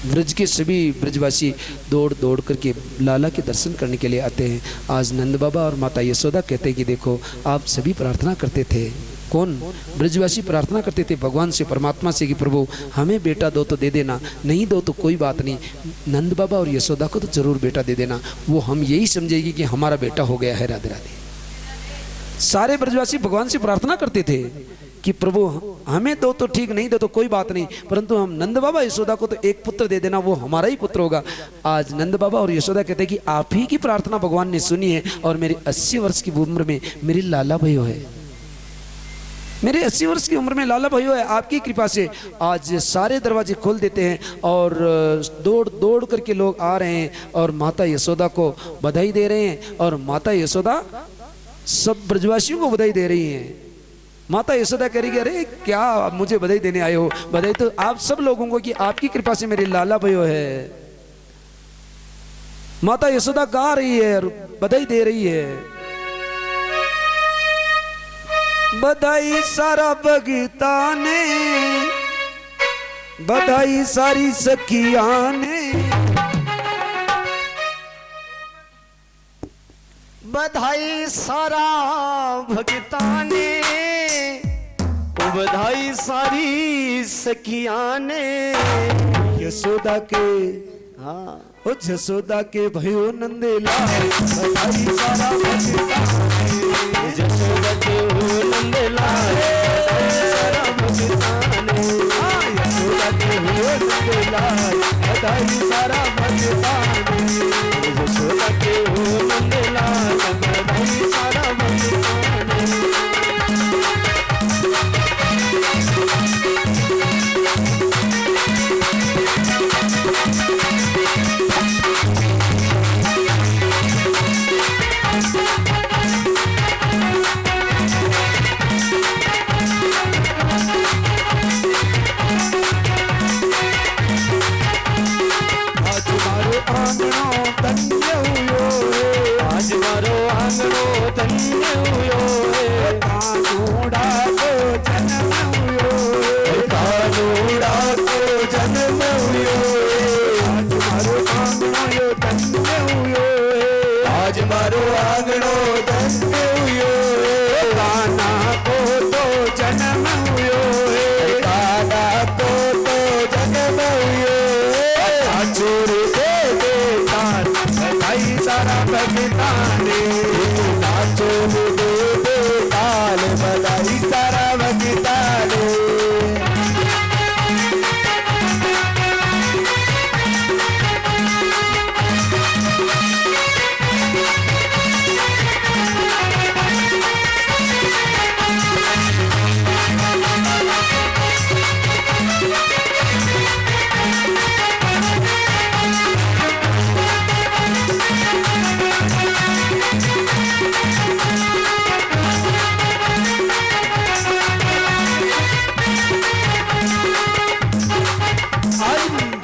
ब्रज के सभी ब्रजवासी दौड़ दौड़ करके लाला के दर्शन करने के लिए आते हैं। आज नंद बाबा और माता यशोदा कहते हैं कि देखो, आप सभी प्रार्थना करते थे, कौन? ब्रजवासी प्रार्थना करते थे भगवान से, परमात्मा से कि प्रभु हमें बेटा दो तो दे देना, नहीं दो तो कोई बात नहीं, नंद बाबा और यशोदा को तो जरूर बेटा दे देना, वो हम यही समझेगी कि हमारा बेटा हो गया है। राधे राधे। सारे ब्रजवासी भगवान से प्रार्थना करते थे कि प्रभु हमें दो तो ठीक, नहीं दो तो कोई बात नहीं, परंतु हम नंद बाबा यशोदा को तो एक पुत्र दे देना, वो हमारा ही पुत्र होगा। आज नंद बाबा और यशोदा कहते हैं कि आप ही की प्रार्थना भगवान ने सुनी है और मेरी 80 वर्ष की उम्र में मेरी लाला भयो है, मेरे 80 वर्ष की उम्र में लाला भयो है। आपकी कृपा से आज सारे दरवाजे खोल देते हैं और दौड़ दौड़ करके लोग आ रहे हैं और माता यशोदा को बधाई दे रहे हैं और माता यशोदा सब ब्रजवासियों को बधाई दे रही हैं। माता यशोदा कह रही है, अरे क्या आप मुझे बधाई देने आए हो? बधाई तो आप सब लोगों को कि आपकी कृपा से मेरी लाला भयो है। माता यशोदा गा रही है और बधाई दे रही है। बधाई सारा बगीता ने, बधाई सारी सखिया ने, बधाई सारा भगता ने, बधाई सारी सखिया ने। यशोदा के हाँ ओ जसोदा के भयो नंदलाल, बधाई सारा भगता ने। यशोदा के हो नंदलाल, बधाई सारा भगता ने। हाँ, यशोदा के भयो नंदलाल, बधाई सारा भगता ने। यशोदा के हो नंदलाल, बधाई सारा भगता ने। आज मारो आंगणो धन्य हुयो है। कानूड़ा को जन्म हुयो, कानूड़ा को जन्म हुयो आज मारो आंगणो यो धन्य हुयो। आज मारो आंगणो धन्य हुयो काना को तो जन्म हुयो, काना को तो जन्म हुयो। छोड़ दे बेकार, बधाई सारा भगता ने। नाचो दे बेताल, बधाई सारा भगता ने।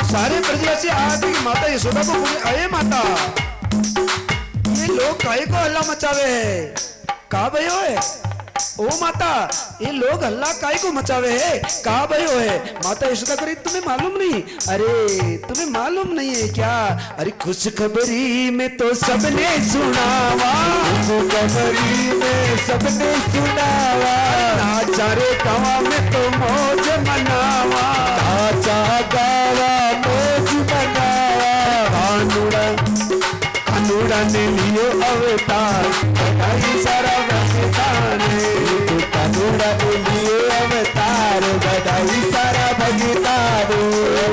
सारे ब्रजवासी आके माता यशोदा को बोले, अरे माता ये लोग काहे को हल्ला मचावे है? कहा भयो है? ओ माता ये लोग हल्ला काहे को मचावे है? कहा भयो है? माता यशोदा करे, तुम्हें मालूम नहीं? अरे तुम्हें मालूम नहीं है क्या? अरे खुशखबरी में तो सबने सुनावा, खुशखबरी में सबने सुनावा। नाचा रे गावा में तो मौज मनावा, नाचा गावा मौज मनावा। कानूड़ा ने लियो अवतार, बधाई सारा भगता ने। कानूड़ा ने लियो अवतार, बधाई सारा भगता ने।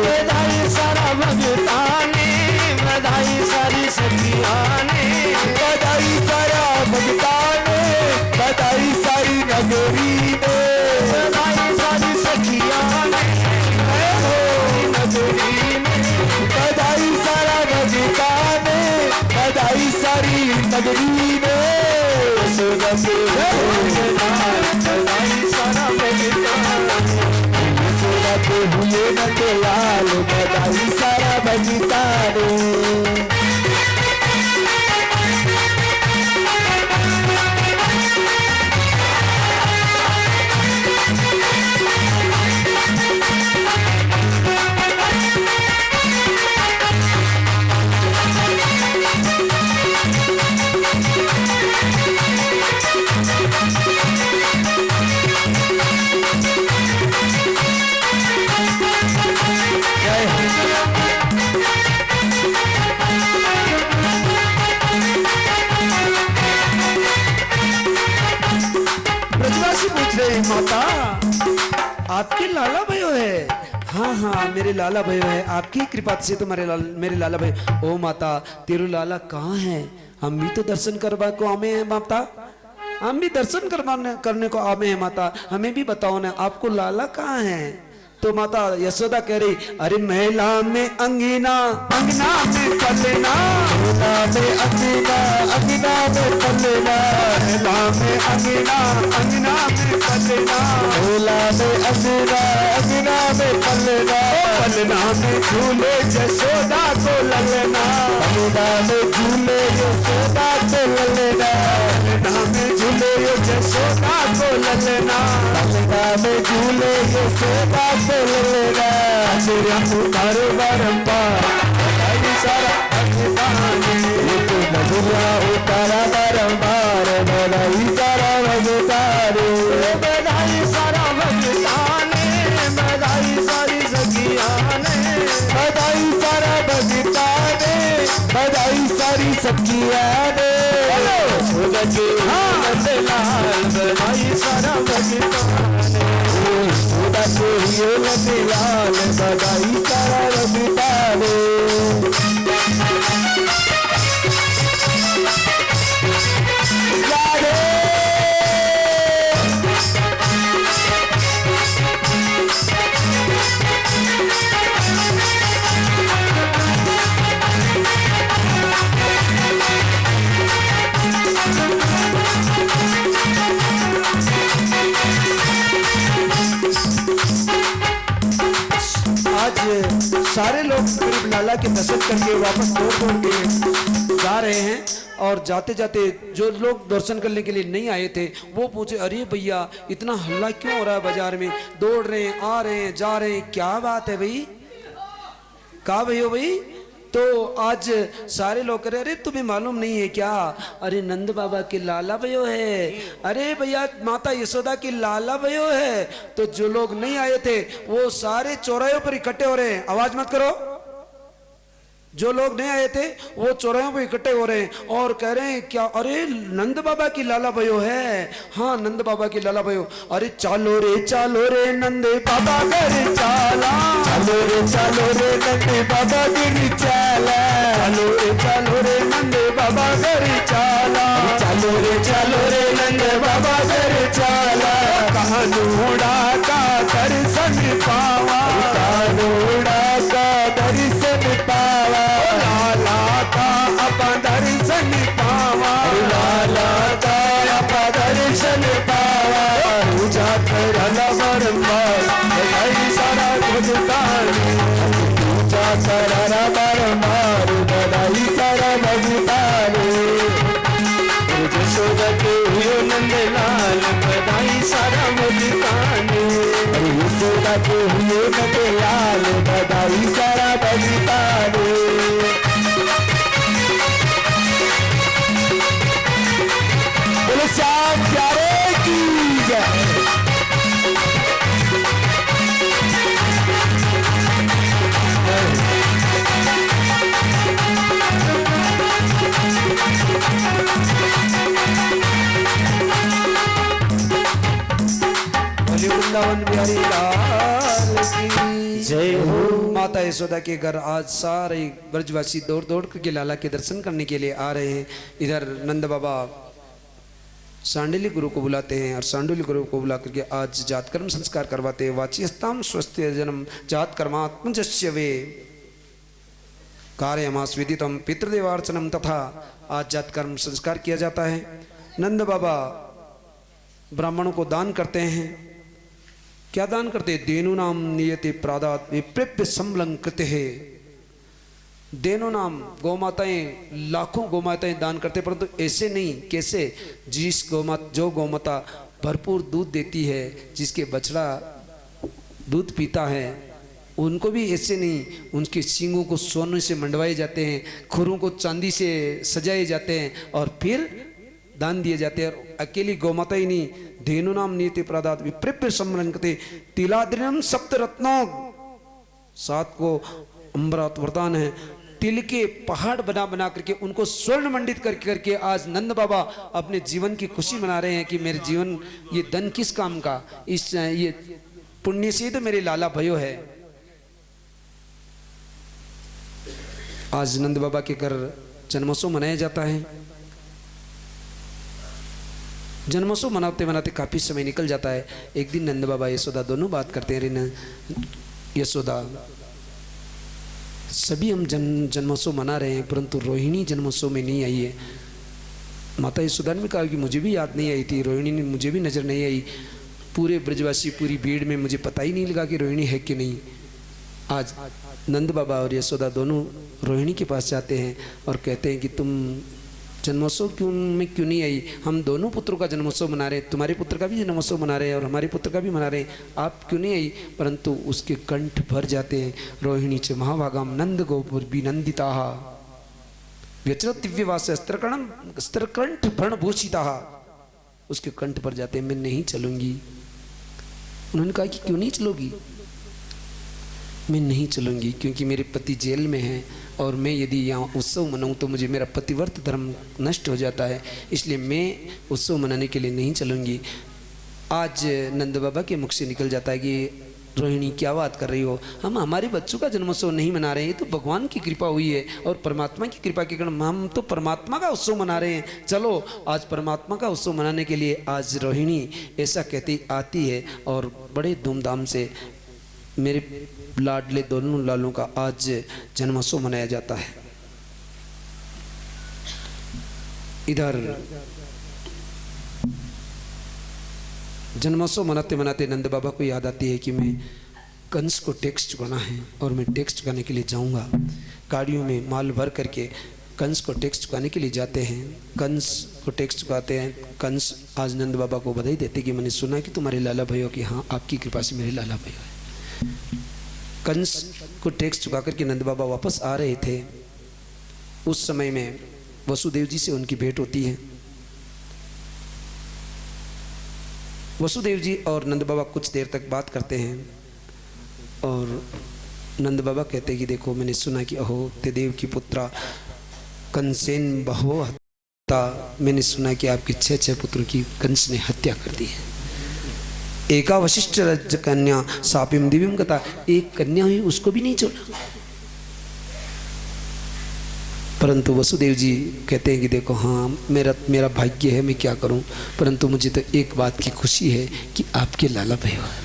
बधाई सारा भगता ने, बधाई सारी सखिया ने। बधाई सारा भगता ने, बधाई सारी नगरी ने। बधाई माधवी ने यशोदा के हुए बधाई सारा बगीचा यशोदा के हुए नंदलाल बधाई सारा बगीचा रे। ब्रजवासी पूछ रहे हैं माता आपके लाला भयो है? हाँ हाँ मेरे लाला भयो है, आपकी कृपा से तो मेरे लाला भयो। ओ माता तेरू लाला कहाँ है? हम भी तो दर्शन करवा को आमे हैं माता, हम भी दर्शन करने को आमे हैं माता, हमें भी बताओ ना आपको लाला कहाँ है? तो माता यशोदा कह रही अरे महिला में अंगीना अंगना में पलना महिला में अंगीना अंगना में पलना महिला में अंगीना अंगना में पलना महिला में अंगीना अंगना में पलना पलना में झूले यशोदा को ललना पलना में झूले यशोदा को ललना पलना में झूले यशोदा को ललना पलना में झूले यशोदा उतारो बारंबार सारा उतारा बारंबार बधाई सारा भगतारे बधाई सारा भगताने बधाई सारी सखिया ने बधाई सारा भगताने बधाई सारी सखिया ने नंदलाल बधाई सारा भगताने यशोदा के हुए नंदलाल बधाई सारा रघुतारे। आज सारे लोग गरीब लाला के दर्शन करके वापस दौड़ के जा रहे हैं और जाते जाते जो लोग दर्शन करने के लिए नहीं आए थे वो पूछे अरे भैया इतना हल्ला क्यों हो रहा है बाजार में, दौड़ रहे हैं आ रहे हैं जा रहे हैं, क्या बात है भाई, कहा भैया भाई? तो आज सारे लोग कह रहे अरे तुम्हें मालूम नहीं है क्या? अरे नंद बाबा के लाला भयो है, अरे भैया माता यशोदा के लाला भयो है। तो जो लोग नहीं आए थे वो सारे चौराहों पर इकट्ठे हो रहे हैं, आवाज मत करो, जो लोग नहीं आए थे वो चौराहों पर इकट्ठे हो रहे हैं और कह रहे हैं क्या? अरे नंद बाबा की लाला भयो है, हाँ नंद बाबा की लाला भयो। अरे चालो रे नंद बाबा घर चाला, चालो रे नंद बाबा घर चाला, चालो रे नंद बाबा घर चाला, चालो रे नंद बाबा घर चाला। कानूड़ा का दर्शन पावा, कानूड़ा का दर्शन पावा, लाला का अपन दर्शन पावा, लाला का अपन दर्शन पावा। पूजा करला बारंबार बधाई सारा भगताने, पूजा करला बारंबार बधाई सारा भगताने। यशोदा के हुए नंदलाल बधाई सारा भगताने, यशोदा के हुए नंदलाल बधाई सारा भगताने। बोलो श्याम प्यारे की जय। वृंदावन बिहारी लाल की जय हो। माता यशोदा के घर आज सारे ब्रजवासी दौड़ दौड़ के लाला के दर्शन करने के लिए आ रहे हैं। इधर नंद बाबा सांडिली गुरु को बुलाते हैं और सांडिली गुरु को बुला करके आज जात कर्म संस्कार करवाते हैं। वाचिस्ताम स्वस्थ जन्म जात कर्मात्मजस्य वे कार्यमास विदितम पितृदेवार्चनम तथा आज जात कर्म संस्कार किया जाता है। नंद बाबा ब्राह्मणों को दान करते हैं। क्या दान करते हैं? देनु नाम नियते प्रादात विप्रेप्य संलंकृत है। देनो नाम गौमाताएं, लाखों गौमाताएं दान करते, परंतु ऐसे नहीं। कैसे? जो गौमाता भरपूर दूध देती है, जिसके बछड़ा दूध पीता है, उनको भी ऐसे नहीं। उनके सींगों को सोने से मंडवाए जाते हैं, खुरों को चांदी से सजाए जाते हैं और फिर दान दिए जाते हैं। और अकेली गौमाता ही नहीं, धेनु नाम नीति प्रादात विप्रेप्य संलंकृते तिलाद्रिनम सप्त रत्नों, 7 को अम्बरात वरदान है। तिल के पहाड़ बना बना करके उनको स्वर्ण मंडित करके आज नंद बाबा अपने जीवन की खुशी मना रहे हैं कि मेरे जीवन ये धन किस काम का, इस ये पुण्य से तो मेरे लाला भयो है। आज नंद बाबा के घर जन्मोत्सव मनाया जाता है। जन्मोत्सव मनाते मनाते काफी समय निकल जाता है। एक दिन नंद बाबा यशोदा दोनों बात करते हैं। यशोदा, सभी हम जन्मोत्सव मना रहे हैं, परंतु रोहिणी जन्मोत्सव में नहीं आई है। माता यशोदा ने भी कहा कि मुझे भी याद नहीं आई थी, रोहिणी ने मुझे भी नज़र नहीं आई। पूरे ब्रजवासी, पूरी भीड़ में मुझे पता ही नहीं लगा कि रोहिणी है कि नहीं। आज नंद बाबा और यशोदा दोनों रोहिणी के पास जाते हैं और कहते हैं कि तुम जन्मोत्सव क्यों नहीं आई? हम दोनों पुत्रों का जन्मोत्सव मना रहे हैं, तुम्हारे पुत्र का भी जन्मोत्सव मना रहे हैं और हमारे पुत्र का भी मना रहे हैं, आप क्यों नहीं आई? परंतु उसके कंठ भर जाते हैं। रोहिणी च महाभागम नंद गोपुर विनंदिता व्यचरत दिव्यवास स्त्रकंठ भरणभूषिता, उसके कंठ भर जाते हैं, मैं नहीं चलूंगी। उन्होंने कहा कि क्यों नहीं चलोगी? मैं नहीं चलूंगी क्योंकि मेरे पति जेल में हैं और मैं यदि यहाँ उत्सव मनाऊँ तो मुझे मेरा पतिव्रत धर्म नष्ट हो जाता है, इसलिए मैं उत्सव मनाने के लिए नहीं चलूँगी। आज नंद बाबा के मुख से निकल जाता है कि रोहिणी क्या बात कर रही हो, हम हमारे बच्चों का जन्मोत्सव नहीं मना रहे हैं, तो भगवान की कृपा हुई है और परमात्मा की कृपा के कारण हम तो परमात्मा का उत्सव मना रहे हैं। चलो आज परमात्मा का उत्सव मनाने के लिए आज रोहिणी ऐसा कहती आती है और बड़े धूमधाम से मेरे लाडले दोनों लालों का आज जन्मोत्सव मनाया जाता है। इधर जन्मोत्सव मनाते मनाते नंद बाबा को याद आती है कि मैं कंस को टैक्स चुकाना है और मैं टैक्स चुकाने के लिए जाऊंगा। गाड़ियों में माल भर करके कंस को टैक्स चुकाने के लिए जाते हैं। कंस को टैक्स चुकाते हैं। कंस आज नंद बाबा को बधाई देते कि मैंने सुना कि तुम्हारे लाला भयो, कि हाँ आपकी कृपा से मेरे लाला भयो है। कंस को टैक्स चुका करके नंद बाबा वापस आ रहे थे। उस समय में वसुदेव जी से उनकी भेंट होती है। वसुदेव जी और नंद बाबा कुछ देर तक बात करते हैं और नंद बाबा कहते हैं कि देखो मैंने सुना कि अहो ते देव की पुत्रा कंसेन बहो हत्या, मैंने सुना कि आपके 6 पुत्रों की कंस ने हत्या कर दी है। एका वशिष्ठ रज कन्या सापिम दिव्यम कथा, एक कन्या हुई उसको भी नहीं छोड़ा। परंतु वसुदेव जी कहते हैं कि देखो हाँ मेरा भाग्य है, मैं क्या करूं, परंतु मुझे तो एक बात की खुशी है कि आपके लाला भयो है।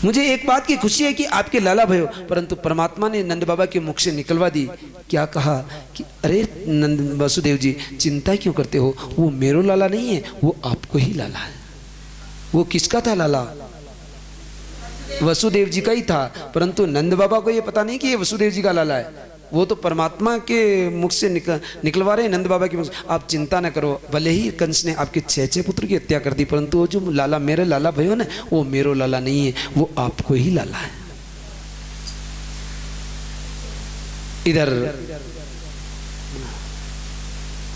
मुझे एक बात की खुशी है कि आपके लाला भयो। परंतु परमात्मा ने नंद बाबा के मुख से निकलवा दी। क्या कहा कि अरे नंद वसुदेव जी चिंता क्यों करते हो, वो मेरो लाला नहीं है, वो आपको ही लाला है। वो किसका था लाला? वसुदेव जी का ही था। परंतु नंद बाबा को ये पता नहीं कि ये वसुदेव जी का लाला है। वो तो परमात्मा के मुख से निकलवा रहे नंद बाबा के मुख से। आप चिंता न करो, भले ही कंस ने आपके 6 पुत्र की हत्या कर दी, परंतु वो जो लाला मेरे लाला भयो ना, वो मेरो लाला नहीं है, वो आपको ही लाला है। इधर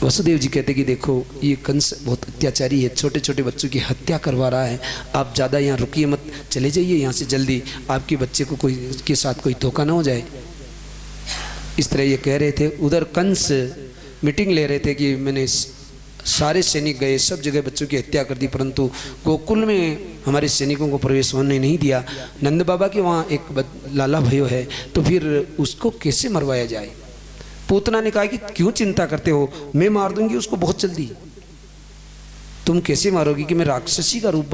वसुदेव जी कहते कि देखो ये कंस बहुत अत्याचारी है, छोटे छोटे बच्चों की हत्या करवा रहा है, आप ज़्यादा यहाँ रुकिए मत, चले जाइए यहाँ से जल्दी, आपके बच्चे को कोई के साथ कोई धोखा ना हो जाए। इस तरह ये कह रहे थे। उधर कंस मीटिंग ले रहे थे कि मैंने सारे सैनिक गए, सब जगह बच्चों की हत्या कर दी, परंतु गोकुल में हमारे सैनिकों को प्रवेश होने नहीं दिया। नंद बाबा के वहाँ एक लाला भयो है, तो फिर उसको कैसे मरवाया जाए? पूतना ने कहा कि क्यों चिंता करते हो, मैं मार दूंगी उसको बहुत जल्दी। तुम कैसे मारोगी? कि मैं राक्षसी का रूप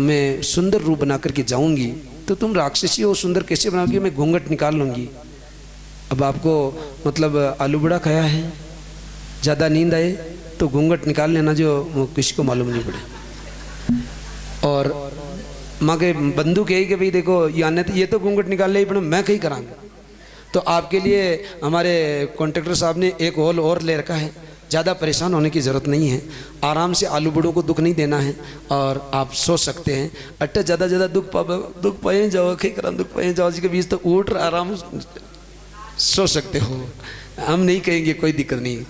मैं सुंदर रूप बना करके जाऊंगी, तो तुम राक्षसी हो सुंदर कैसे बनाओगी? मैं घूंघट निकाल लूंगी। अब आपको मतलब आलू बड़ा खाया है, ज़्यादा नींद आए तो घूंघट निकाल लेना, जो किसी को मालूम नहीं पड़े। और माँ के बंदूक यही कि भाई देखो ये तो घूंघट निकाल ले, पर मैं कहीं कराऊंगा। तो आपके लिए हमारे कॉन्ट्रैक्टर साहब ने एक हॉल और ले रखा है। ज़्यादा परेशान होने की ज़रूरत नहीं है, आराम से आलू बड़ों को दुख नहीं देना है और आप सो सकते हैं। अट्टा ज़्यादा दुख पाए जाओ, कहीं करा दुख पाए जाओ जी के बीच तो उठ आराम सो सकते हो, हम नहीं कहेंगे, कोई दिक्कत नहीं।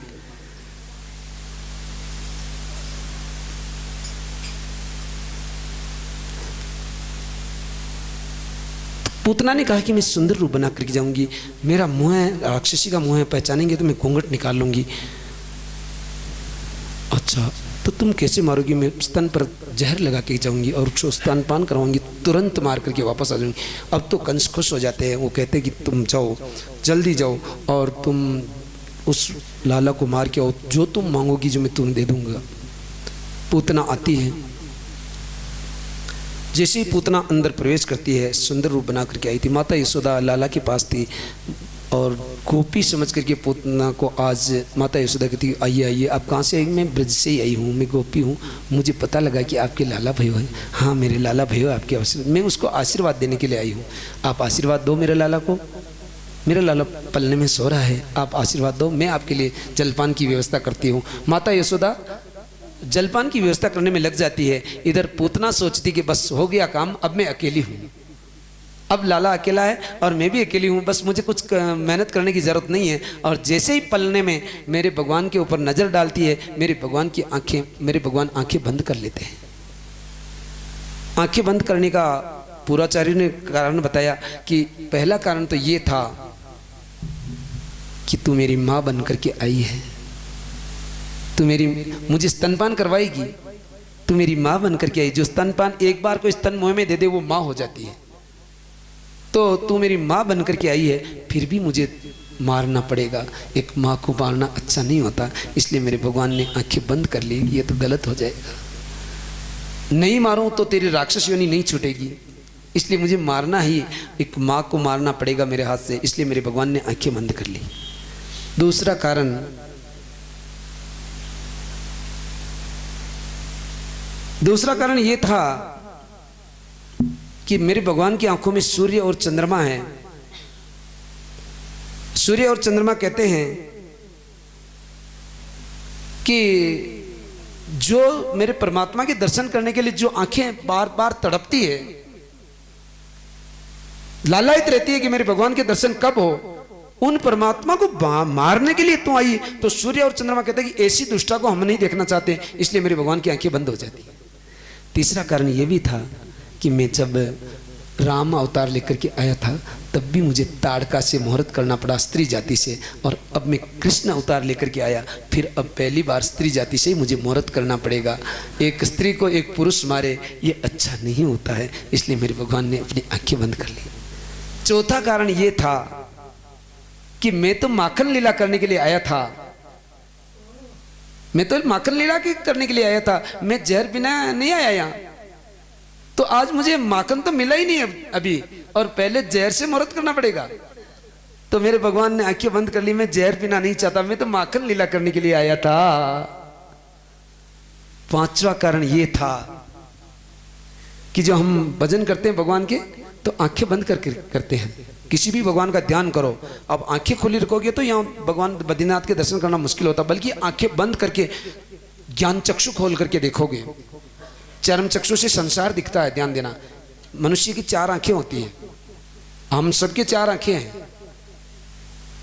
पूतना ने कहा कि मैं सुंदर रूप बना करके जाऊंगी, मेरा मुंह है राक्षसी का मुंह है, पहचानेंगे तो मैं घूंघट निकाल लूंगी। अच्छा तो तुम कैसे मारोगी? मैं स्तन पर जहर लगा के जाऊंगी और उसको स्तनपान करवाऊंगी, तुरंत मार करके वापस आ जाऊंगी। अब तो कंस खुश हो जाते हैं, वो कहते हैं कि तुम जाओ, जल्दी जाओ और तुम उस लाला को मार के आओ, जो तुम मांगोगी जो मैं तुम्हें दे दूंगा। पूतना आती है, जैसे ही पूतना अंदर प्रवेश करती है, सुंदर रूप बना करके आई थी। माता यशोदा लाला के पास थी और गोपी समझ करके पूतना को आज माता यशोदा कहती आइए आइए, आप कहाँ से आई? मैं ब्रज से ही आई हूँ, मैं गोपी हूँ, मुझे पता लगा कि आपके लाला भयो है। हाँ मेरे लाला भयो आपके आशीर्वाद, मैं उसको आशीर्वाद देने के लिए आई हूँ, आप आशीर्वाद दो मेरे लाला को। मेरा लाला पलने में सो रहा है, आप आशीर्वाद दो, मैं आपके लिए जलपान की व्यवस्था करती हूँ। माता यशोदा जलपान की व्यवस्था करने में लग जाती है। इधर पूतना सोचती कि बस हो गया काम, अब मैं अकेली हूँ, अब लाला अकेला है और मैं भी अकेली हूँ, बस मुझे कुछ मेहनत करने की ज़रूरत नहीं है। और जैसे ही पलने में मेरे भगवान के ऊपर नज़र डालती है, मेरे भगवान आंखें बंद कर लेते हैं। आंखें बंद करने का पूर्वाचार्य ने कारण बताया कि पहला कारण तो ये था कि तू मेरी माँ बन करके आई है, तू मुझे स्तनपान करवाएगी, तू मेरी माँ बन करके आई। जो स्तनपान एक बार को स्तन मुँह में दे दे वो माँ हो जाती है, तो तू मेरी माँ बन करके आई है, फिर भी मुझे मारना पड़ेगा, एक माँ को मारना अच्छा नहीं होता, इसलिए मेरे भगवान ने आंखें बंद कर ली, ये तो गलत हो जाएगा, नहीं मारूं तो तेरी राक्षस योनि नहीं छूटेगी, इसलिए मुझे मारना ही, एक माँ को मारना पड़ेगा मेरे हाथ से, इसलिए मेरे भगवान ने आंखें बंद कर ली। दूसरा कारण ये था कि मेरे भगवान की आंखों में सूर्य और चंद्रमा है। सूर्य और चंद्रमा कहते हैं कि जो मेरे परमात्मा के दर्शन करने के लिए जो आंखें बार बार तड़पती है, लालायित रहती है कि मेरे भगवान के दर्शन कब हो, उन परमात्मा को मारने के लिए तू आई। तो सूर्य और चंद्रमा कहते हैं कि ऐसी दुष्टा को हम नहीं देखना चाहते, इसलिए मेरे भगवान की आंखें बंद हो जाती है। तीसरा कारण यह भी था कि मैं जब राम अवतार लेकर के आया था तब भी मुझे ताड़का से मुहूर्त करना पड़ा स्त्री जाति से, और अब मैं कृष्ण अवतार लेकर के आया, फिर अब पहली बार स्त्री जाति से ही मुझे मुहूर्त करना पड़ेगा। एक स्त्री को एक पुरुष मारे ये अच्छा नहीं होता है, इसलिए मेरे भगवान ने अपनी आंखें बंद कर ली। चौथा कारण ये था कि मैं तो माखन लीला करने के लिए आया था, मैं तो माखन लीला करने के लिए आया था, मैं जहर बिना नहीं आया यहाँ, तो आज मुझे माखन तो मिला ही नहीं अभी, और पहले जहर से मुहूर्त करना पड़ेगा। तो मेरे भगवान ने आंखें बंद कर ली, मैं जहर पीना नहीं चाहता, मैं तो माखन लीला करने के लिए आया था। पांचवा कारण ये था कि जो हम भजन करते हैं भगवान के तो आंखें बंद करके करते हैं। किसी भी भगवान का ध्यान करो, अब आंखें खुली रखोगे तो यहाँ भगवान बद्रीनाथ के दर्शन करना मुश्किल होता, बल्कि आंखें बंद करके ज्ञान चक्षु खोल करके देखोगे। चरम चक्षु से संसार दिखता है, ध्यान देना। मनुष्य की 4 आंखें होती हैं, हम सबके 4 आंखें हैं।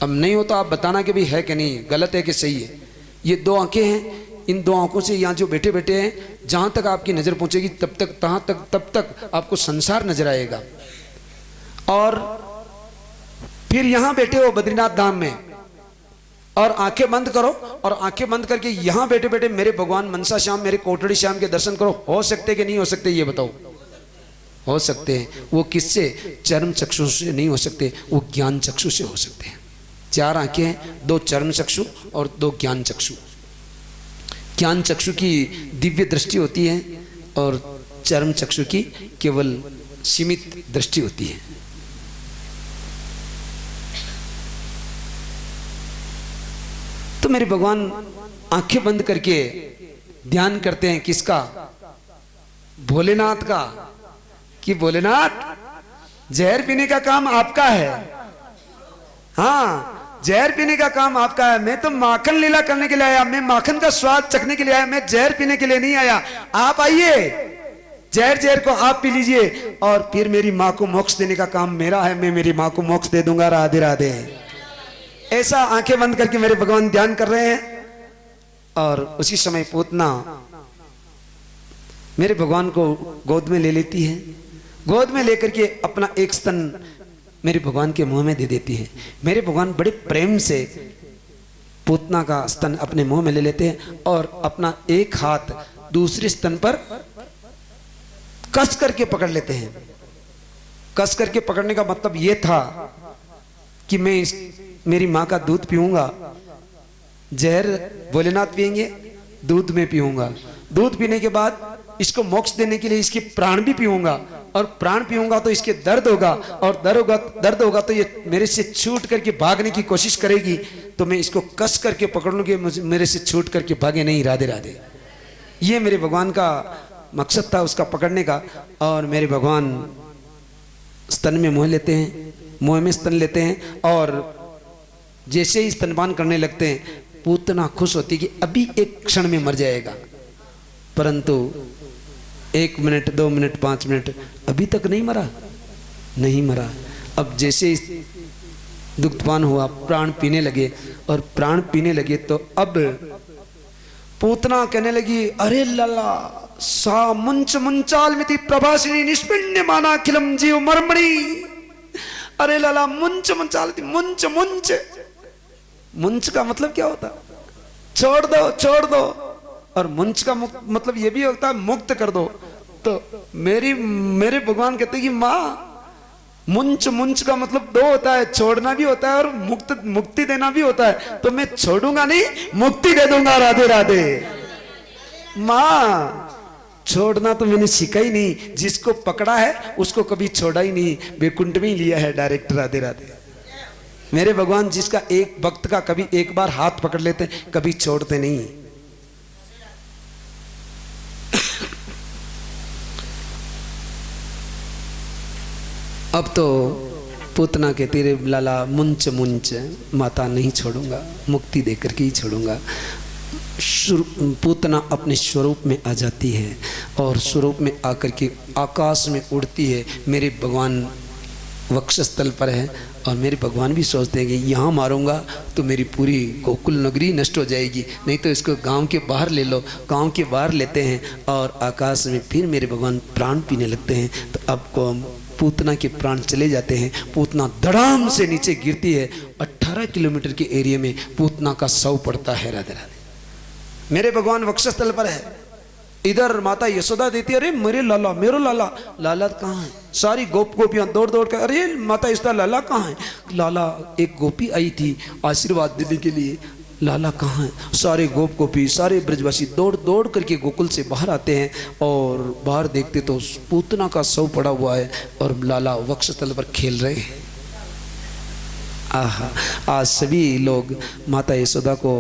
अब नहीं हो तो आप बताना कि भाई है कि नहीं, गलत है कि सही है। ये 2 आंखें हैं, इन 2 आंखों से यहाँ जो बैठे बैठे हैं, जहाँ तक आपकी नज़र पहुँचेगी तब तक आपको संसार नजर आएगा। और फिर यहाँ बैठे हो बद्रीनाथ धाम में और आंखें बंद करो, और आंखें बंद करके यहाँ बैठे बैठे मेरे भगवान मनसा श्याम, मेरे कोटड़ी श्याम के दर्शन करो। हो सकते कि नहीं हो सकते, ये बताओ। हो सकते हैं। वो किससे? चर्म चक्षु से नहीं हो सकते, वो ज्ञान चक्षु से हो सकते हैं। 4 आंखें हैं, 2 चर्म चक्षु और 2 ज्ञान चक्षु। ज्ञान चक्षु की दिव्य दृष्टि होती है और चर्म चक्षु की केवल सीमित दृष्टि होती है। मेरे भगवान आंखें बंद करके ध्यान करते हैं किसका? भोलेनाथ का। कि भोलेनाथ जहर पीने का काम आपका है। हाँ, जहर पीने का काम आपका है। मैं तो माखन लीला करने के लिए आया, मैं माखन का स्वाद चखने के लिए आया, मैं जहर पीने के लिए नहीं आया। आप आइए, जहर को आप पी लीजिए और फिर मेरी माँ को मोक्ष देने का काम मेरा है। मैं मेरी माँ को मोक्ष दे दूंगा। राधे राधे। ऐसा आंखें बंद करके मेरे भगवान ध्यान कर रहे हैं और उसी समय पूतना मेरे भगवान को गोद में ले लेती है। गोद में लेकर के अपना एक स्तन मेरे भगवान के मुंह में दे देती है। मेरे भगवान बड़े प्रेम से पूतना का स्तन अपने मुंह में ले लेते हैं और अपना एक हाथ दूसरे स्तन पर कस करके पकड़ लेते हैं। कस करके पकड़ने का मतलब यह था कि मैं मेरी माँ का दूध पीऊंगा। जहर भोलेनाथ पिएंगे, दूध में पीऊंगा। दूध पीने के बाद इसको मोक्ष देने के लिए इसके प्राण भी पीऊंगा और प्राण पीऊंगा तो इसके दर्द होगा और दर्द होगा तो ये मेरे से छूट करके भागने की कोशिश करेगी, तो मैं इसको कस करके पकड़ लूंगी, मेरे से छूट करके भागे नहीं। राधे राधे। ये मेरे भगवान का मकसद था उसका पकड़ने का। और मेरे भगवान स्तन में मुंह लेते हैं, मुंह में स्तन लेते हैं और जैसे ही स्तनपान करने लगते हैं पूतना खुश होती कि अभी एक क्षण में मर जाएगा। परंतु 1 मिनट 2 मिनट 5 मिनट अभी तक नहीं मरा, नहीं मरा। अब जैसे दुग्धपान हुआ, प्राण पीने लगे और प्राण पीने लगे तो अब पूतना कहने लगी, अरे लला सा मुंच मुंचाल मिति प्रभासिनी निष्पिण्य माना खिलम जीव मर्मणी। अरे लला मुंच मुंचाल, मुंच मुंच। मुंच का मतलब क्या होता? छोड़ दो, छोड़ दो। और मुंच का मतलब ये भी होता है मुक्त कर दो। तो मेरे भगवान कहते कि माँ, मुंच का मतलब 2 होता है, छोड़ना भी होता है और मुक्ति देना भी होता है। तो मैं छोड़ूंगा नहीं, मुक्ति दे दूंगा। राधे राधे। माँ छोड़ना तो मैंने सीखा ही नहीं, जिसको पकड़ा है उसको कभी छोड़ा ही नहीं, वैकुंठ में ही लिया है डायरेक्ट। राधे राधे। मेरे भगवान जिसका एक भक्त का कभी एक बार हाथ पकड़ लेते, कभी छोड़ते नहीं। अब तो पूतना कहती रे लाला मुंच मुंच, माता नहीं छोड़ूंगा, मुक्ति देकर के ही छोड़ूंगा। पूतना अपने स्वरूप में आ जाती है और स्वरूप में आकर के आकाश में उड़ती है। मेरे भगवान वक्षस्थल पर है और मेरे भगवान भी सोचते हैं कि यहाँ मारूंगा तो मेरी पूरी गोकुल नगरी नष्ट हो जाएगी, नहीं तो इसको गांव के बाहर ले लो। गांव के बाहर लेते हैं और आकाश में फिर मेरे भगवान प्राण पीने लगते हैं। तो अब पूतना के प्राण चले जाते हैं। पूतना धड़ाम से नीचे गिरती है। 18 किलोमीटर के एरिया में पूतना का शव पड़ता है। राधे राधे। मेरे भगवान वक्षस्थल पर है। इधर माता यशोदा देती है, अरे मेरे लाला, मेरो लाला, लाला कहाँ है? सारी गोपियां दौड़ दौड़ कर, अरे माता यशोदा लाला कहाँ है? लाला, एक गोपी आई थी आशीर्वाद देने के लिए, लाला कहाँ है? सारे गोपी सारे ब्रजवासी दौड़ दौड़ करके गोकुल से बाहर आते हैं और बाहर देखते तो पूतना का शव पड़ा हुआ है और लाला वक्षस्थल पर खेल रहे हैं। आहा, आज सभी लोग माता यशोदा को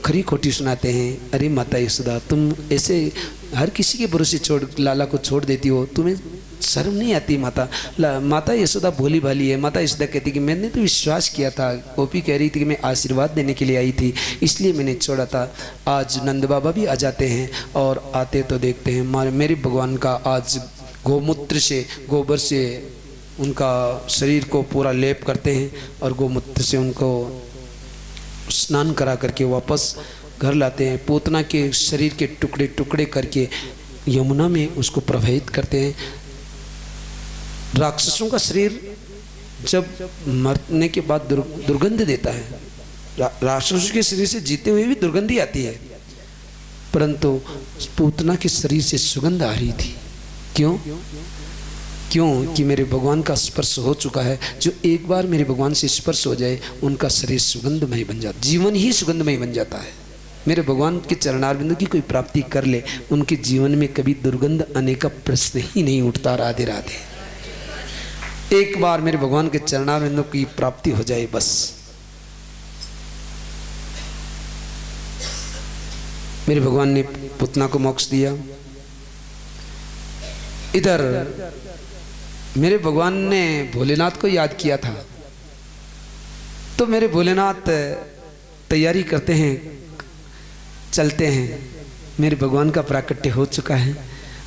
खरी खोटी सुनाते हैं। अरे माता यशोदा, तुम ऐसे हर किसी के भरोसे लाला को छोड़ देती हो, तुम्हें शर्म नहीं आती? माता यशोदा भोली भाली है। माता यशोदा कहती कि मैंने तो विश्वास किया था, गोपी कह रही थी कि मैं आशीर्वाद देने के लिए आई थी, इसलिए मैंने छोड़ा था। आज नंद बाबा भी आ जाते हैं और आते तो देखते हैं मेरे भगवान का आज गोमूत्र से, गोबर से उनका शरीर को पूरा लेप करते हैं और गोमूत्र से उनको स्नान करा करके वापस घर लाते हैं। पूतना के शरीर के टुकड़े टुकड़े करके यमुना में उसको प्रवाहित करते हैं। राक्षसों का शरीर जब मरने के बाद दुर्गंध देता है, राक्षसों के शरीर से जीते हुए भी दुर्गंधी आती है, परंतु पूतना के शरीर से सुगंध आ रही थी। क्यों? कि मेरे भगवान का स्पर्श हो चुका है। जो एक बार मेरे भगवान से स्पर्श हो जाए उनका शरीर सुगंधमय बन जाता, जीवन ही सुगंधमय बन जाता है। मेरे भगवान के चरणारविंद की कोई प्राप्ति कर ले, उनके जीवन में कभी दुर्गंध आने का प्रश्न ही नहीं उठता। राधे राधे। एक बार मेरे भगवान के चरणारविंदों की प्राप्ति हो जाए बस। मेरे भगवान ने पुतना को मोक्ष दिया। इधर मेरे भगवान ने भोलेनाथ को याद किया था, तो मेरे भोलेनाथ तैयारी करते हैं, चलते हैं। मेरे भगवान का प्राकट्य हो चुका है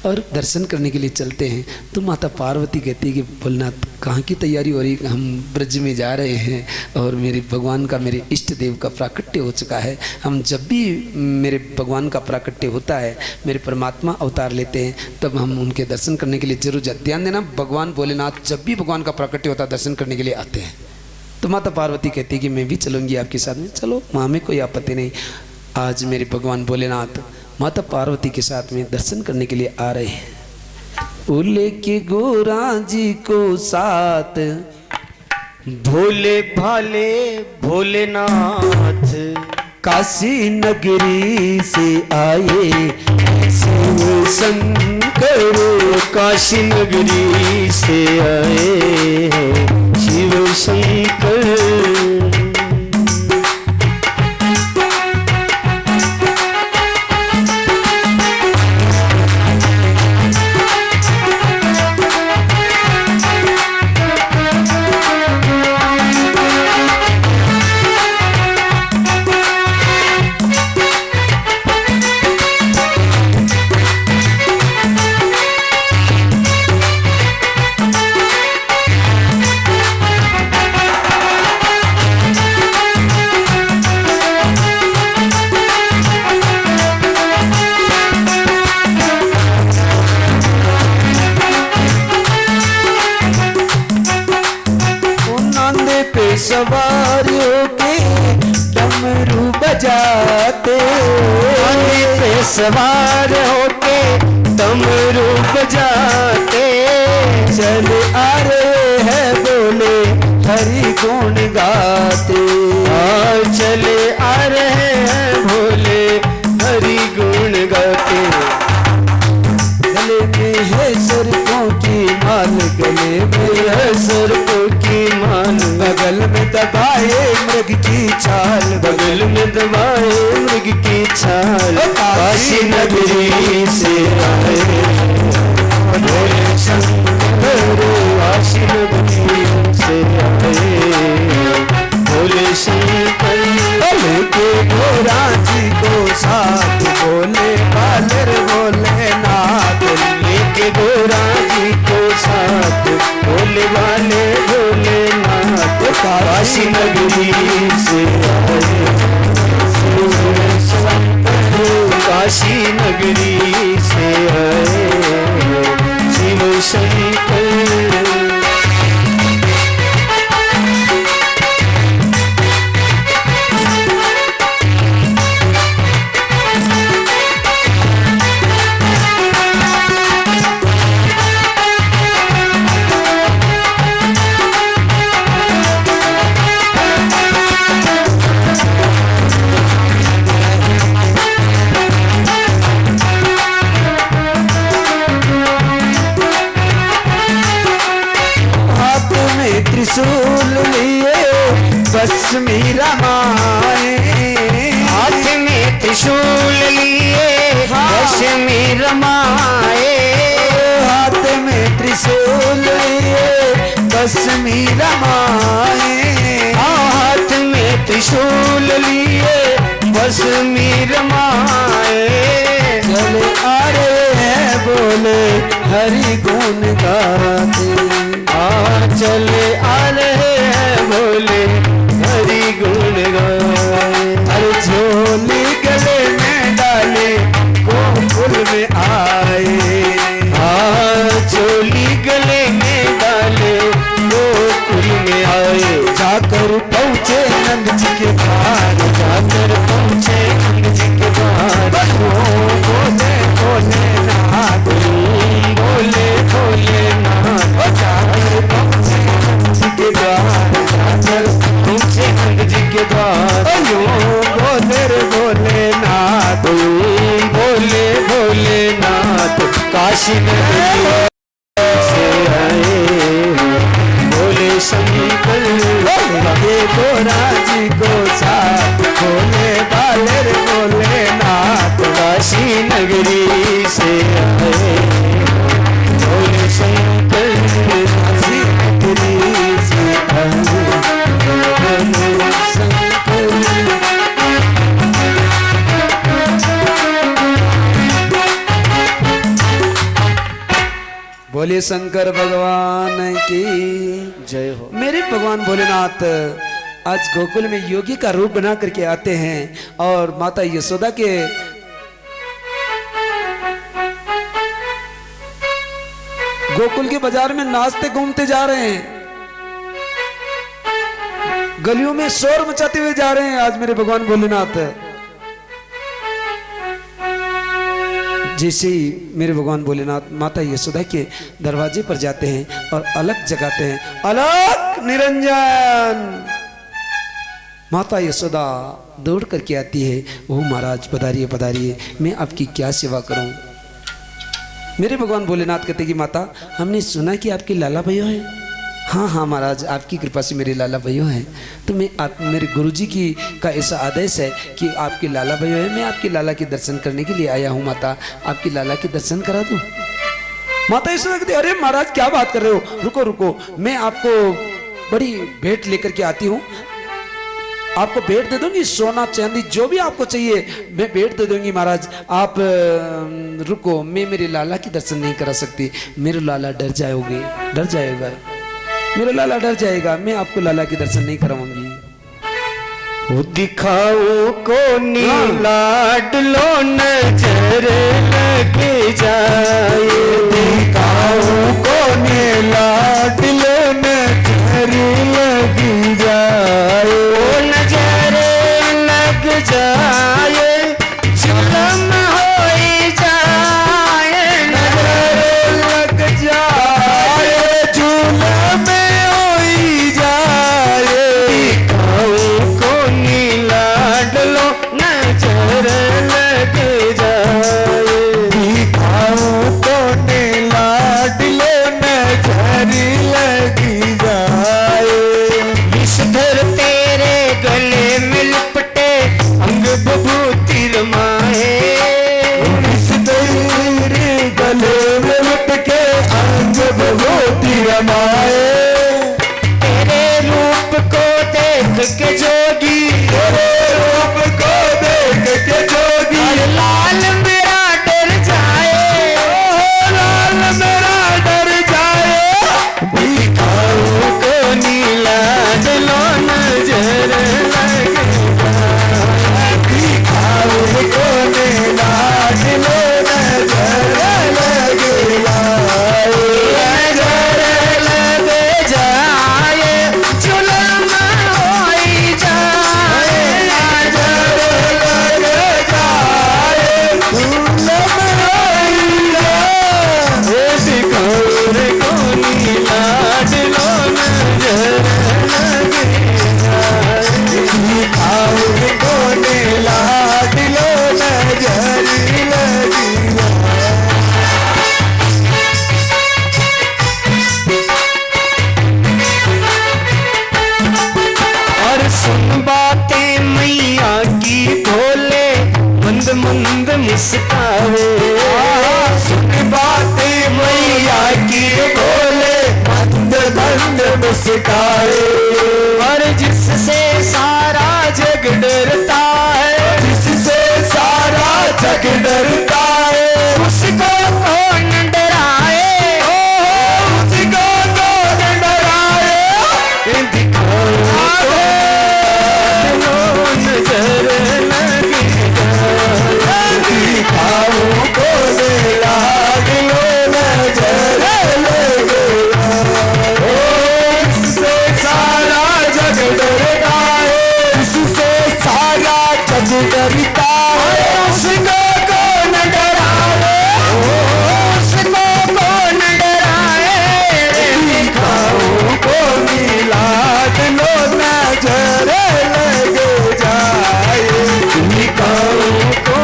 और दर्शन करने के लिए चलते हैं। तो माता पार्वती कहती है कि भोलेनाथ कहाँ की तैयारी हो रही है, हम ब्रज में जा रहे हैं और मेरे भगवान का, मेरे इष्ट देव का प्राकट्य हो चुका है। हम जब भी मेरे भगवान का प्राकट्य होता है, मेरे परमात्मा अवतार लेते हैं, तब हम उनके दर्शन करने के लिए जरूर जाते। ध्यान देना, भगवान भोलेनाथ जब भी भगवान का प्राकट्य होता है दर्शन करने के लिए आते हैं। तो माता पार्वती कहती है कि मैं भी चलूँगी आपके साथ में। चलो, हमें कोई आपत्ति नहीं। आज मेरे भगवान भोलेनाथ माता पार्वती के साथ में दर्शन करने के लिए आ रहे हैं। वो लेके गोरा जी को साथ, भोले भाले भोलेनाथ काशी नगरी से आए शिव शंकर। काशी नगरी से आए हैं शिव शंकर। सवार होके डमरू बजाते, पे सवार होके डमरू बजाते, चल आ रहे हैं बोले हरि गुण गाते। चले आ रहे हैं भोले हरि गुण गाते। गले में है सरकों की माल, गले में है सरकों की माल, बगल में दबाए मृग की छाल, बगल में दबाए मृग की छाल। काशी नगरी से आए भोले शंकर। काशी नगरी से आए भोले शंकर। लेके गोरा जी को साथ, बोले बालर भोलेनाथ। लेके गोरा जी को साथ, भोले वाले भोलेनाथ। काशी नगरी से आए काशी नगरी से आए शिव शंकर। त्रिशूल लिए बस मीरा माए, हाथ में त्रिशूल लिए बस में रमाए। हाथ में त्रिशूल लिए बस मीरा माए। हाथ में त्रिशूल लिए बस में रमाए। चले आ रहे हैं बोले हरि गुण गाते। चले आ रहे हैं भोले हरि गुण गाए। हर झोली गले में डाले गोकुल में आए। चोली गले में डाले गोकुल में आए। जाकर पहुँचे नंद जी के द्वार, जाकर पहुँचे नंद जी के द्वार। बोले बोले नाथ, बोले बोले नाथ। जाकर पहुँचे नंद जी के द्वार, जाकर पहुँचे नंद जी के द्वार। बोले रे बोले नाथ, बोले बोले नाथ। काशी नगरी से आए भोले शंकर। ये गोरा जी को साथ, बोले बाले रे बोले नाथ। बोले शंकर भगवान की जय हो। मेरे भगवान भोलेनाथ आज गोकुल में योगी का रूप बना करके आते हैं और माता यशोदा के गोकुल के बाजार में नाचते घूमते जा रहे हैं, गलियों में शोर मचाते हुए जा रहे हैं आज मेरे भगवान भोलेनाथ। जैसे ही मेरे भगवान भोलेनाथ माता यशोदा के दरवाजे पर जाते हैं और अलग जगाते हैं, अलग निरंजन। माता यशोदा दौड़ करके आती है, ओ महाराज पधारिए पधारिए, मैं आपकी क्या सेवा करूं। मेरे भगवान भोलेनाथ कहते कि माता हमने सुना कि आपके लाला भैया है। हाँ हाँ महाराज, आपकी कृपा से मेरे लाला भैया हैं। तो मैं आप मेरे गुरुजी की का ऐसा आदेश है कि आपके लाला भैया है, मैं आपके लाला के दर्शन करने के लिए आया हूँ। माता आपके लाला के दर्शन करा दूँ। माता ऐसा कहती, अरे महाराज क्या बात कर रहे हो, रुको रुको, मैं आपको बड़ी भेंट लेकर के आती हूँ, आपको भेंट दे दूंगी, सोना चांदी जो भी आपको चाहिए मैं भेंट दे दूंगी। महाराज आप रुको, मैं मेरे लाला की दर्शन नहीं करा सकती, मेरे लाला डर जाएगा, मेरा लाला डर जाएगा, मैं आपको लाला के दर्शन नहीं कराऊंगी। वो दिखाओ को लाडलो नजर लग जाए, दिखाओ को लाडलो नजर लग जाए, ओ नजर लग जाए, जुलम हो जाए, नजर लग जाए, जुलम हो जाए, दिखाओ को लाडलो नजर लग जाए, दिखाओ को लाडलो नजर लग जाए। विषधर तेरे गले में लिपटे अंग बभूति रमाए, विषधर तेरे गले में लिपटे अंग बभूति रमाए, तेरे रूप को देख के जोगी, तेरे रूप को देख के जोगी, लाल मेरा डर जाए, ओ लाल मेरा डर जाए, दिखाओ को लाडलो नजर लग जाए, दिखाओ को लाडलो नजर लग जाए, नजर लग जाए, जुलम हो जाए, नजर लग जाए, जुलम हो जाए, दिखाओ को लाडलो नजर लग जाए, दिखाओ को लाडलो नजर लग जाए। और सुन बातें मैया की भोले, मंद मंद मुस्कावे, सुन बातें मैया की भोले, मंद मंद मुस्कावे, और जिससे सारा जग डरता है, जिससे सारा जग डरता है, उसको कौन डराए, उसको कौन डराए, दिखाओ नजर लग जाए, दिखाओ को लाडलो नजर लग जाए, इससे सारा जग डरता है, इससे सारा जग डरता है, उसको कौन डराए, उसको कौन डराए, दिखाओ को लाडलो नजर लग जाए, दिखाओ को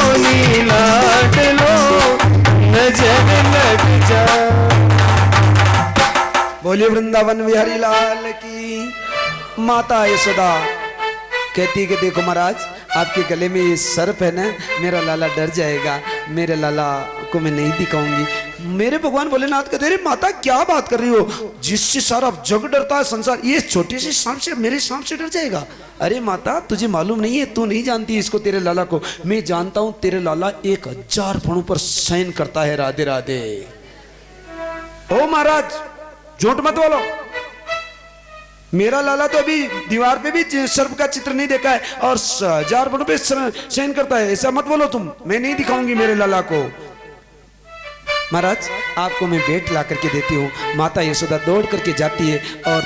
लाडलो नजर लग जाए। बोलिए वृंदावन बिहारी लाल की। माता यशोदा कहती कि देखो महाराज आपके गले में ये सर्प है ना, मेरा लाला डर जाएगा, मेरे लाला को मैं नहीं दिखाऊंगी। मेरे भगवान भोलेनाथ कहते अरे माता क्या बात कर रही हो, जिससे सारा जग डरता है संसार, ये छोटे से सांप से मेरे सांप से डर जाएगा। अरे माता तुझे मालूम नहीं है, तू नहीं जानती इसको, तेरे लाला को मैं जानता हूं। तेरे लाला 1000 फणों पर शयन करता है। राधे राधे। ओ महाराज झूठ मत बोलो, मेरा लाला तो अभी दीवार पे भी सर्प का चित्र नहीं देखा है और 1000 बड़ों पे शयन करता है। ऐसा मत बोलो तुम, मैं नहीं दिखाऊंगी मेरे लाला को। महाराज आपको मैं बेट ला करके देती हूँ। माता यशोदा दौड़ करके जाती है और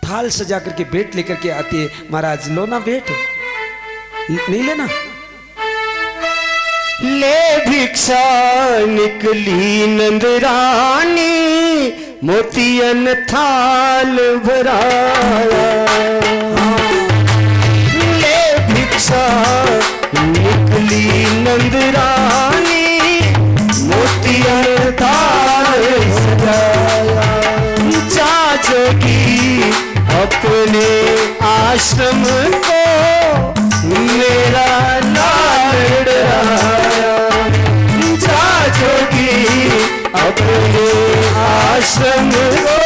थाल सजा करके बेट लेकर के आती है। महाराज लो ना बेट, नहीं लेना। ले भिक्षा निकली नंदरानी, मोतियन थाल भराया। ले भिक्षा निकली नंदरानी, मोतियन थाल सजाया। जा जोगी अपने आश्रम को मेरा लाड आया। जा जोगी अपने आश्रम को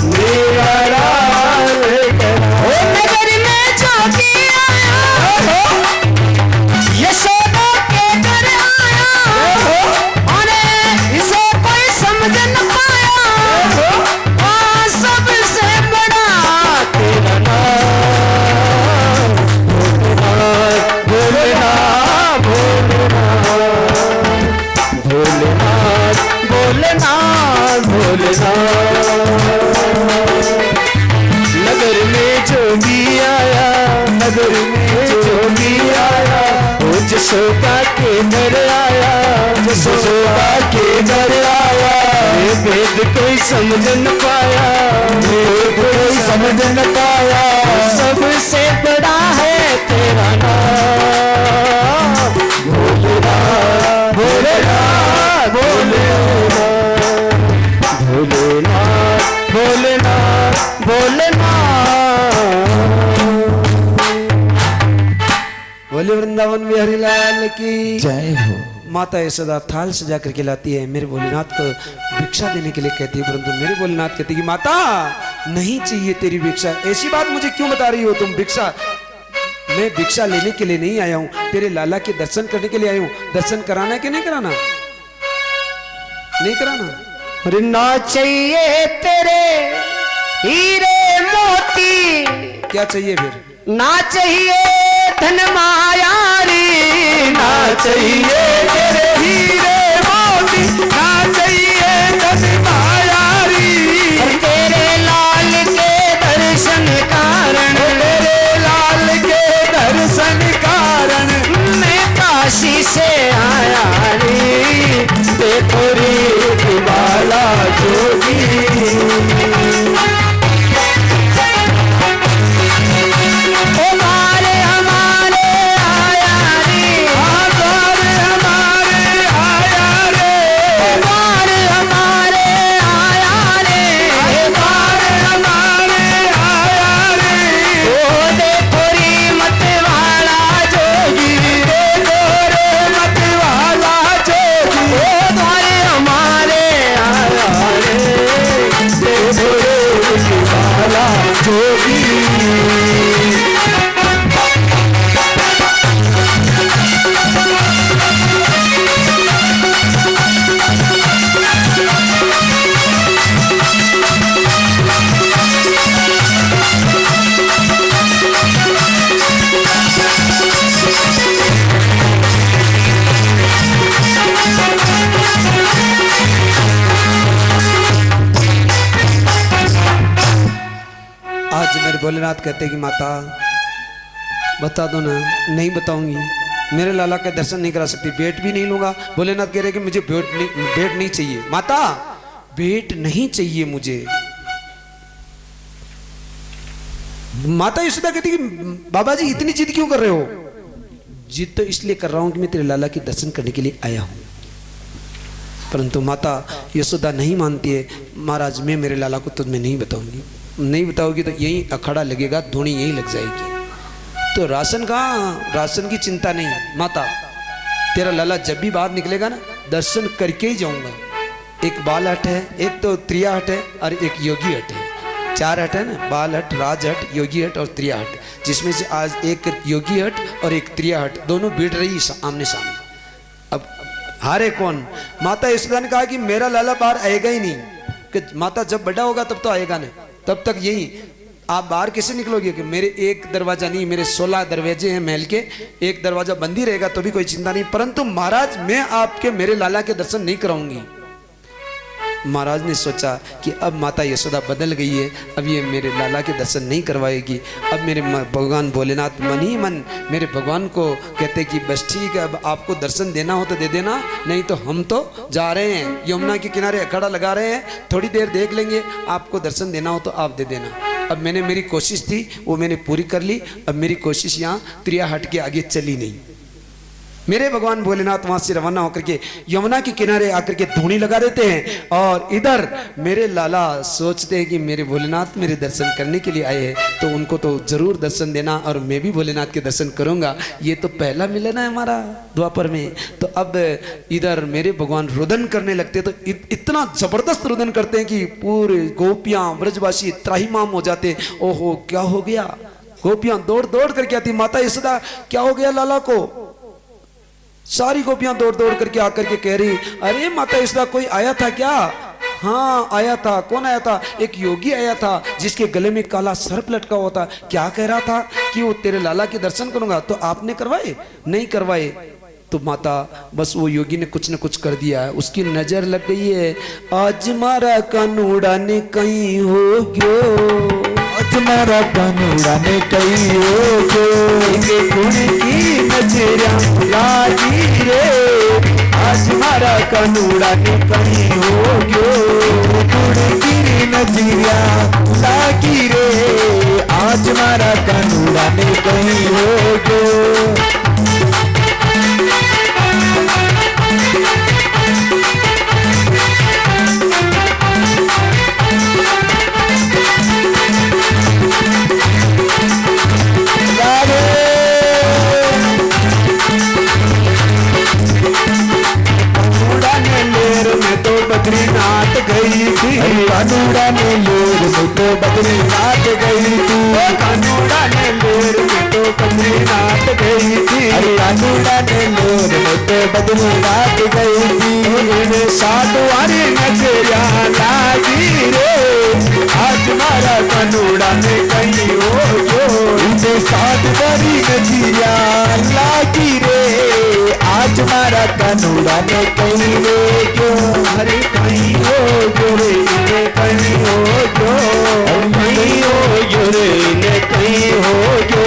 मेरा लाड आया। नगर में जोगी आया, यशोदा के घर आया। अरे इसे कोई समझ न पाया, सबसे बड़ा तेरा नाम भोलेनाथ, भोलेनाथ, भोलेनाथ, भोलेनाथ। नगर में जोगी आया, नगर में जोगी आया, वो जसोदा के घर आया, जसोदा के घर आया। वेद कोई समझ न पाया, वेद कोई समझ न पाया, सबसे बड़ा है तेरा नाम भोलेनाथ, भोलेनाथ, भोलेनाथ, भोलेनाथ, भोलेनाथ, भोलेनाथ। बोले वृंदावन बिहारी लाल की जय हो। माता यशोदा थाल सजा करके लाती है, मेरे भोलेनाथ को भिक्षा देने के लिए कहती है, परंतु मेरे भोलेनाथ कहती है कि माता नहीं चाहिए तेरी भिक्षा। ऐसी बात मुझे क्यों बता रही हो तुम? भिक्षा, मैं भिक्षा लेने के लिए नहीं आया हूँ, तेरे लाला के दर्शन करने के लिए आया हूँ। दर्शन कराना है कि नहीं कराना? नहीं कराना? अरे ना चाहिए तेरे हीरे मोती, क्या चाहिए फिर? ना चाहिए धन माया रे, ना चाहिए तेरे हीरे मोती, ना चाहिए धन माया रे। तेरे लाल के दर्शन कारण, तेरे लाल के दर्शन कारण मैं काशी से आया रे। देखो रे दिवाला जोगी, भोलेनाथ कहते हैं कि माता बता दो ना। नहीं बताऊंगी, मेरे लाला का दर्शन नहीं करा सकती, भेंट भी नहीं लूंगा। भोलेनाथ कह रहे कि मुझे भेंट नहीं चाहिए। माता भेंट नहीं चाहिए मुझे। माता यशोदा कहती कि बाबा जी इतनी जिद क्यों कर रहे हो? जिद तो इसलिए कर रहा हूं कि मैं तेरे लाला के दर्शन करने के लिए आया हूं। परंतु माता यशोदा नहीं मानती है। महाराज मैं मेरे लाला को तुम्हें नहीं बताऊंगी, नहीं बताओगी तो यही अखाड़ा लगेगा, धूनी यही लग जाएगी। तो राशन कहाँ? राशन की चिंता नहीं माता, तेरा लाला जब भी बाहर निकलेगा ना दर्शन करके ही जाऊंगा। एक बाल हट है, एक तो त्रिया हट है और एक योगी हट है। 4 हट है ना, बाल हट, राज हट, योगी हट और त्रिया हट, जिसमें से आज एक योगी हट और एक त्रिया हट दोनों भिड़ रही आमने सामने। अब हारे कौन? माता यशोदा ने कहा कि मेरा लाला बाहर आएगा ही नहीं। कि माता जब बड़ा होगा तब तो आएगा नहीं, तब तक यही आप बाहर कैसे निकलोगे कि मेरे एक दरवाजा नहीं, मेरे 16 दरवाजे हैं महल के, एक दरवाजा बंद ही रहेगा तो भी कोई चिंता नहीं, परंतु महाराज मैं आपके मेरे लाला के दर्शन नहीं कराऊंगी। महाराज ने सोचा कि अब माता यशोदा बदल गई है, अब ये मेरे लाला के दर्शन नहीं करवाएगी। अब मेरे भगवान भोलेनाथ मन ही मन मेरे भगवान को कहते कि बस ठीक है, अब आपको दर्शन देना हो तो दे देना, नहीं तो हम तो जा रहे हैं, यमुना के किनारे अखाड़ा लगा रहे हैं, थोड़ी देर देख लेंगे, आपको दर्शन देना हो तो आप दे देना। अब मैंने मेरी कोशिश थी वो मैंने पूरी कर ली, अब मेरी कोशिश यहाँ त्रिया हट के आगे चली नहीं। मेरे भगवान भोलेनाथ वहां से रवाना होकर के यमुना के किनारे आकर के धूनी लगा देते हैं और इधर मेरे लाला सोचते हैं कि मेरे भोलेनाथ मेरे दर्शन करने के लिए आए हैं तो उनको तो जरूर दर्शन देना और मैं भी भोलेनाथ के दर्शन करूंगा, ये तो पहला मिलन है हमारा द्वापर में। तो अब इधर मेरे भगवान रुदन करने लगते तो इतना जबरदस्त रुदन करते हैं कि पूरे गोपियां ब्रजवासी त्राहिमाम हो जाते। ओहो क्या हो गया, गोपियां दौड़ दौड़ करके आती, माता यशोदा क्या हो गया लाला को। सारी गोपियां दौड़ दौड़ करके आकर के कह रही अरे माता यशोदा कोई आया था क्या। हाँ आया था। कौन आया था? एक योगी आया था जिसके गले में काला सर्प लटका हुआ था। क्या कह रहा था कि वो तेरे लाला के दर्शन करूंगा, तो आपने करवाए? नहीं करवाए। तो माता बस वो योगी ने कुछ न कुछ कर दिया है, उसकी नजर लग गई है। आज मारा कानूड़ा ने कहीं हो गयो, आज मारा कानूड़ा ने कहीं हो गयो, गुण की नजरिया लागी रे। आज मारा कानूड़ा ने कहीं हो गयो, गुण की नजरिया लागी रे। आज मारा कानूड़ा ने कहीं हो गयो। बद्रीनाथ गई थी, कानूड़ा ने लेर में तो बद्रीनाथ गई थी, कानूड़ा ने लेर में तो बद्रीनाथ गई थी, कानूड़ा ने लेर में तो बद्रीनाथ गई थी। सात वारी नजरिया लागी रे, आज मारा कानूड़ा ने कहीं हो गयो। सात वारी नजरिया लागी रे, आज मारा कानूड़ा ने कहीं हो गयो। अरे कहीं हो जो रे ने कहीं हो जो, कहीं हो जो रे ने कहीं हो जो।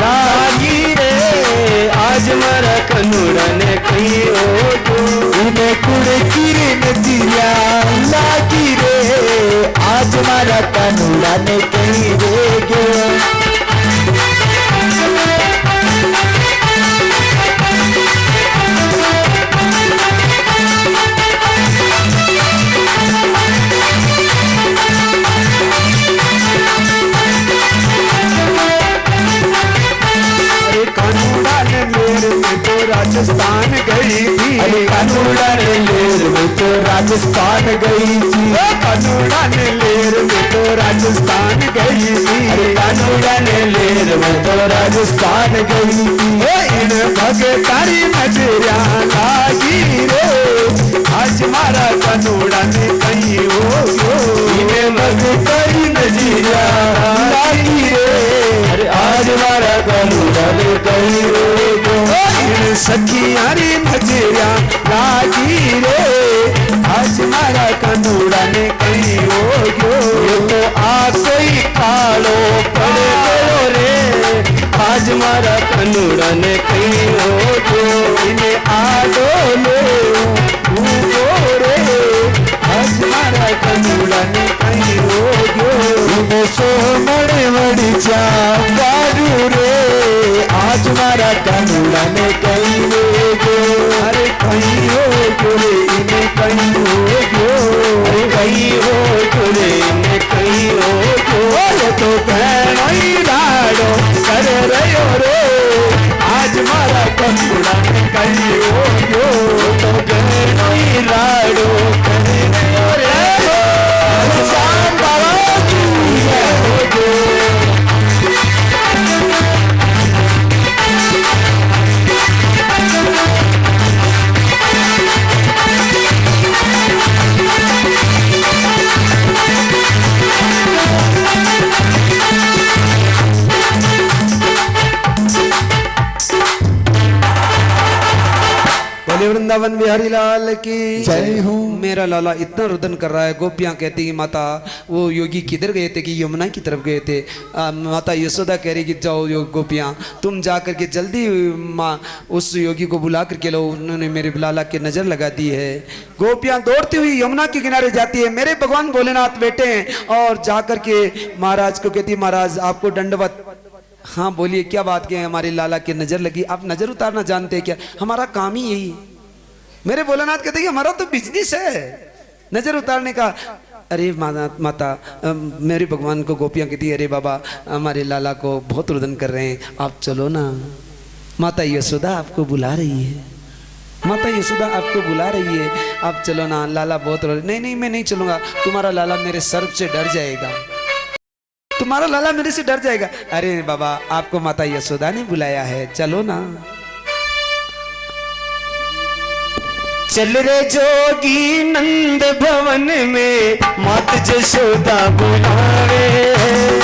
लागी रे आज मारा कानूड़ा ने कहीं हो जो, उन्हें कुड़े किरे नदिया लागी रे। आज मारा कानूड़ा ने कहीं हो गयो। राजस्थान गई थी, अरे कानूड़ा ने लेर में तो राजस्थान गई थी, कानूड़ा ने लेर में तो राजस्थान गई थी, अरे कानूड़ा ने लेर में तो राजस्थान गई थी। इन भगतारी नजरिया लागी रे, आज मारा कानूड़ा ने कहीं हो गयो। इन भगतारी नजरिया लागी रे, अरे आज मारा कानूड़ा ने कहीं हो गयो। सखियारी नजरिया लागी रे, आज मारा कानूड़ा ने कहीं हो गयो। ये तो आसे ही कालो पड़े गयो रे, आज मारा कानूड़ा ने कहीं हो गयो। इन्हें आडो ले ऊगो रे, आज मारा कानूड़ा ने कहीं हो गयो। इन्हें सो मड़े मड़ी जा बारू रे, आज मारा कानूड़ा ने कहीं हो गयो। अरे कहीं हो गयो रे इन्हें कहीं हो गयो, कहीं हो गयो रे इन्हें कहीं हो गयो। तो बहन ही लाडो कर रहे रे, आज मारा कानूड़ा ने कहीं हो गयो। तो बहन ही लाडो कर रहे रे, शाम बाबा तू हो गयो। वृंदावन बिहारी लाल की जय हो। मेरा लाला इतना रुदन कर रहा है। गोपियां कहती कि माता वो योगी किधर गए थे कि यमुना की तरफ गए थे। माता यशोदा कह रही कि जाओ गोपियां तुम जा करके जल्दी माँ उस योगी को बुला करके लो, उन्होंने मेरे लाला की नज़र लगा दी है। गोपियां दौड़ती हुई यमुना के किनारे जाती है। मेरे भगवान भोलेनाथ बैठे हैं और जा करके महाराज को कहती महाराज आपको दंडवत। हाँ बोलिए क्या बात की हमारे लाला की नज़र लगी, आप नज़र उतारना जानते हैं क्या? हमारा काम ही यही। मेरे भोलेनाथ कहते कि हमारा तो बिजनेस है नज़र उतारने का। अरे माता मेरे भगवान को गोपियाँ कहती अरे बाबा हमारे लाला को बहुत रुदन कर रहे हैं, आप चलो ना। माता यशोदा आपको बुला रही है, माता यशोदा आपको बुला रही है, आप चलो ना। लाला बहुत रो रहे। नहीं नहीं मैं नहीं चलूँगा, तुम्हारा लाला मेरे सर्प से डर जाएगा, तुम्हारा लाला मेरे से डर जाएगा। अरे बाबा आपको माता यशोदा ने बुलाया है, चलो ना। चल रे जोगी नंद भवन में मात जशोदा बुलावे।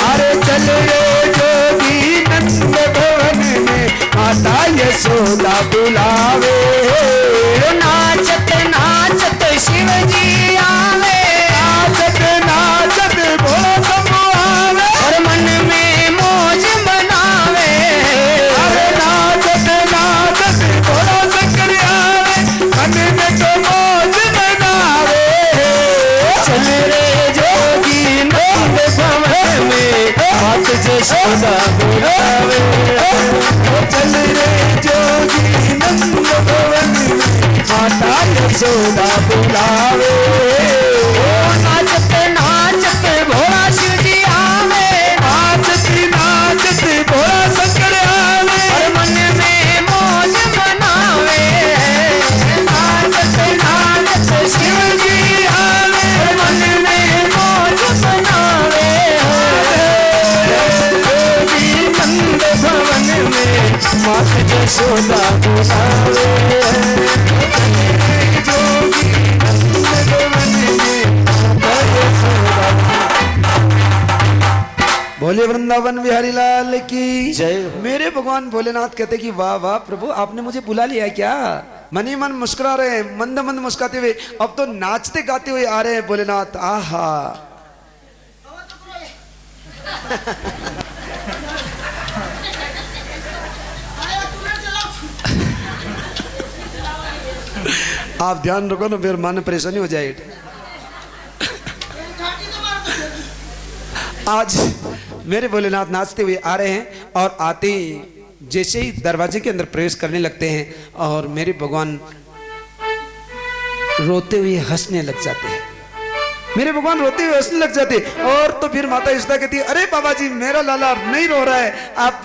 अरे चल रे जोगी नंद भवन में माता यशोदा बुलावे। नाचत नाचत शिव जी आवे, नाचत नाचत भोला शंभू आवे, और मन में मौज बनावे। अरे नाचत नाचत भोला शंकर आवे, मन में तो मौज बनावे। चल रे जोगी नंद भवन में मात जशोदा बुलावे। चल रे जोगी नंद भवन में माता यशोदा बुलावे। नाचत नाचत भोला शिव जी आवे, नाचत नाचत भोला शंकर आवे, और मन में मौज बनावे। नाचत नाचत शिव जी आवे, और मन में मौज बनावे। जोगी नंद भवन में मात जशोदा बुलावे। जोगी नंद भवन में माता यशोदा। बोले वृंदावन बिहारी लाल की जय हो। मेरे भगवान भोलेनाथ कहते कि वाह वाह प्रभु आपने मुझे बुला लिया क्या? मन ही मन मुस्कुरा रहे हैं, मंद मंद मुस्कुराते हुए, अब तो नाचते गाते हुए आ रहे हैं भोलेनाथ। आहा आप ध्यान रखो ना फिर मन परेशानी हो जाए। आज मेरे भोलेनाथ नाचते हुए आ रहे हैं और आते ही जैसे ही दरवाजे के अंदर प्रवेश करने लगते हैं और मेरे भगवान रोते हुए हंसने लग जाते हैं। मेरे भगवान रोते हुए हंसने लग जाते हैं। और तो फिर माता यशोदा कहती है अरे बाबा जी मेरा लाला नहीं रो रहा है, आप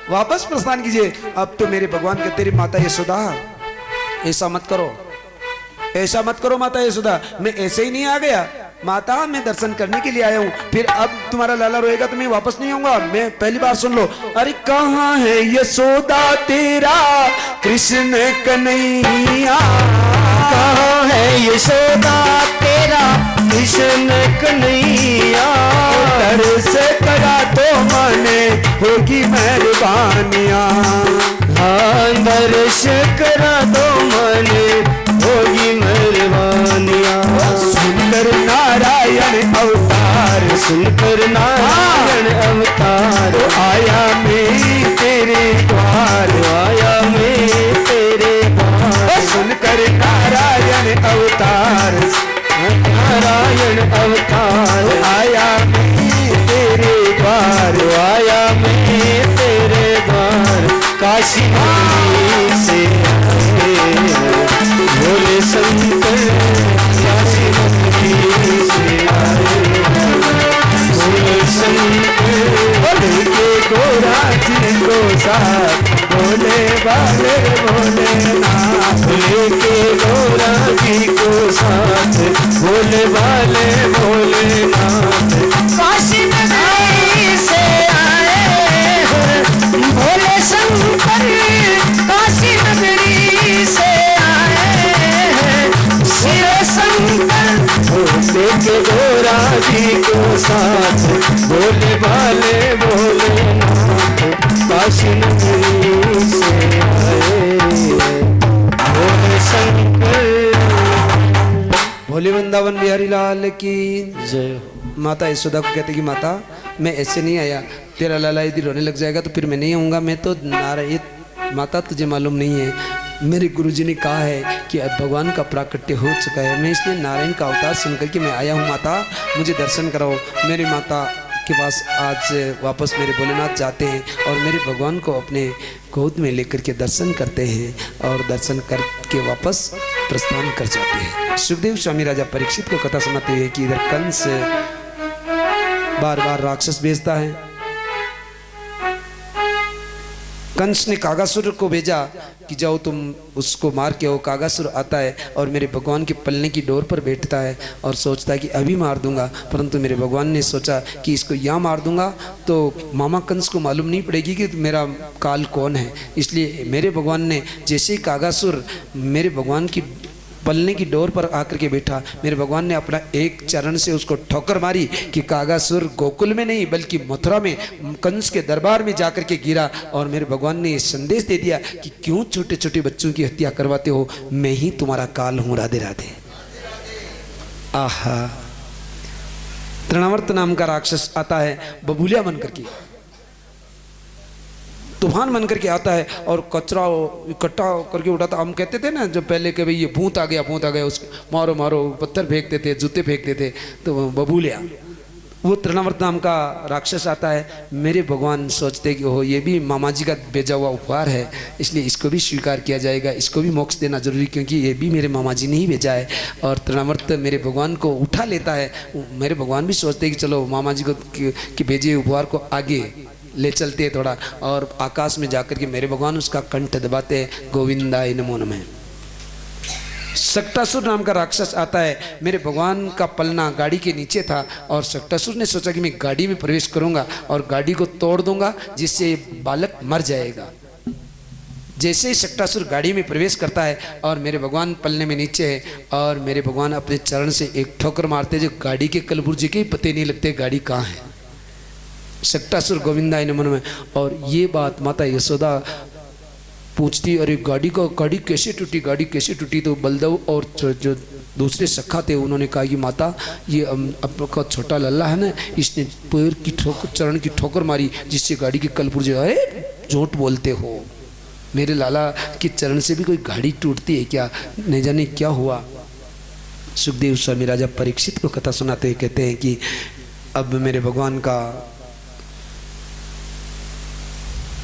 वापस प्रस्थान कीजिए। अब तो मेरे भगवान कहते रे माता यशोदा ऐसा मत करो, ऐसा मत करो माता यशोदा, मैं ऐसे ही नहीं आ गया माता, मैं दर्शन करने के लिए आया हूँ। फिर अब तुम्हारा लाला रोएगा तो मैं वापस नहीं आऊंगा। मैं पहली बार सुन लो। अरे कहाँ है यशोदा तेरा कृष्ण कन्हैया, कहाँ है यशोदा तेरा कृष्ण कन्हैया। तरस करा तो माने होगी मेहरबानिया। हाँ दर्श करा दो मने होगी मेहरबानिया। सुंदर नारायण अवतार, सुनकर नारायण अवतार आया मैं तेरे द्वार, आया मैं तेरे द्वार। सुनकर नारायण अवतार, नारायण अवतार आया मैं तेरे द्वार, आया मैं तेरे द्वार। काशी से आए भोले शंकर, काशी से आए भोले शंकर। के गोरा जी को साथ बोले वाले भोलेनाथ, लेके गोरा जी को साथ भोले वाले भोलेनाथ। काशी नगरी से आए भोले शंकर, काशी नगरी से आए शिव शंकर। लेके गोरा जी को साथ भोले वाले भोलेनाथ। काशी नगरी से आए भोले भोले वृंदावन बिहारी लाल की जय हो। माता यशोदा को कहते कि माता मैं ऐसे नहीं आया, तेरा लाला यदि रोने लग जाएगा तो फिर मैं नहीं आऊँगा, मैं तो नारायण। माता तुझे मालूम नहीं है, मेरे गुरुजी ने कहा है कि अब भगवान का प्राकट्य हो चुका है, मैं इसलिए नारायण का अवतार सुनकर के मैं आया हूँ। माता मुझे दर्शन कराओ। मेरी माता के पास आज वापस मेरे भोलेनाथ जाते हैं और मेरे भगवान को अपने गोद में लेकर के दर्शन करते हैं और दर्शन करके वापस प्रस्थान कर जाते हैं। सुखदेव स्वामी राजा परीक्षित को कथा सुनाते हुए कि इधर कंस बार बार राक्षस भेजता है। कंस ने कागासुर को भेजा कि जाओ तुम उसको मार के आओ। कागासुर आता है और मेरे भगवान के पलने की डोर पर बैठता है और सोचता है कि अभी मार दूंगा, परंतु मेरे भगवान ने सोचा कि इसको यहाँ मार दूंगा तो मामा कंस को मालूम नहीं पड़ेगी कि मेरा काल कौन है। इसलिए मेरे भगवान ने जैसे ही कागासुर मेरे भगवान की पलने की डोर पर आकर के बैठा, मेरे भगवान ने अपना एक चरण से उसको ठोकर मारी कि कागासुर गोकुल में नहीं बल्कि मथुरा में कंस के दरबार में जाकर के गिरा। और मेरे भगवान ने ये संदेश दे दिया कि क्यों छोटे छोटे बच्चों की हत्या करवाते हो, मैं ही तुम्हारा काल हूं। राधे राधे। आहा, तृणावर्त नाम का राक्षस आता है बबूलिया बन करके, तूफान बन करके आता है और कचरा इकट्ठा करके उठाता। हम कहते थे ना जब पहले कि भाई ये भूत आ गया उसके मारो मारो, पत्थर फेंकते थे, जूते फेंकते थे, तो बबूलिया वो तृणावर्त नाम का राक्षस आता है। मेरे भगवान सोचते कि ओह ये भी मामा जी का भेजा हुआ उपहार है, इसलिए इसको भी स्वीकार किया जाएगा, इसको भी मोक्ष देना जरूरी, क्योंकि ये भी मेरे मामा जी ने ही भेजा है। और तृणावर्त मेरे भगवान को उठा लेता है। मेरे भगवान भी सोचते हैं कि चलो मामा जी को कि भेजे उपहार को आगे ले चलते हैं थोड़ा, और आकाश में जाकर के मेरे भगवान उसका कंठ दबाते हैं, गोविंदाय नमो नमः। सक्टासुर नाम का राक्षस आता है। मेरे भगवान का पलना गाड़ी के नीचे था और सक्टासुर ने सोचा कि मैं गाड़ी में प्रवेश करूंगा और गाड़ी को तोड़ दूंगा जिससे बालक मर जाएगा। जैसे ही सक्टासुर गाड़ी में प्रवेश करता है और मेरे भगवान पलने में नीचे है और मेरे भगवान अपने चरण से एक ठोकर मारते जो गाड़ी के कलपुर्जे के ही पते नहीं लगते गाड़ी कहाँ है। सक्टासुर गोविंदाय नमो नमः। और ये बात माता यशोदा पूछती, अरे गाड़ी कैसे टूटी? तो बलदेव और जो दूसरे सखा थे उन्होंने कहा कि माता ये आपका छोटा लल्ला है ना, इसने पैर की चरण की ठोकर मारी जिससे गाड़ी के कलपुर्जे। अरे झूठ बोलते हो, मेरे लाला के चरण से भी कोई गाड़ी टूटती है क्या? नहीं जाने क्या हुआ। सुखदेव स्वामी राजा परीक्षित को कथा सुनाते हुए कहते हैं कि अब मेरे भगवान का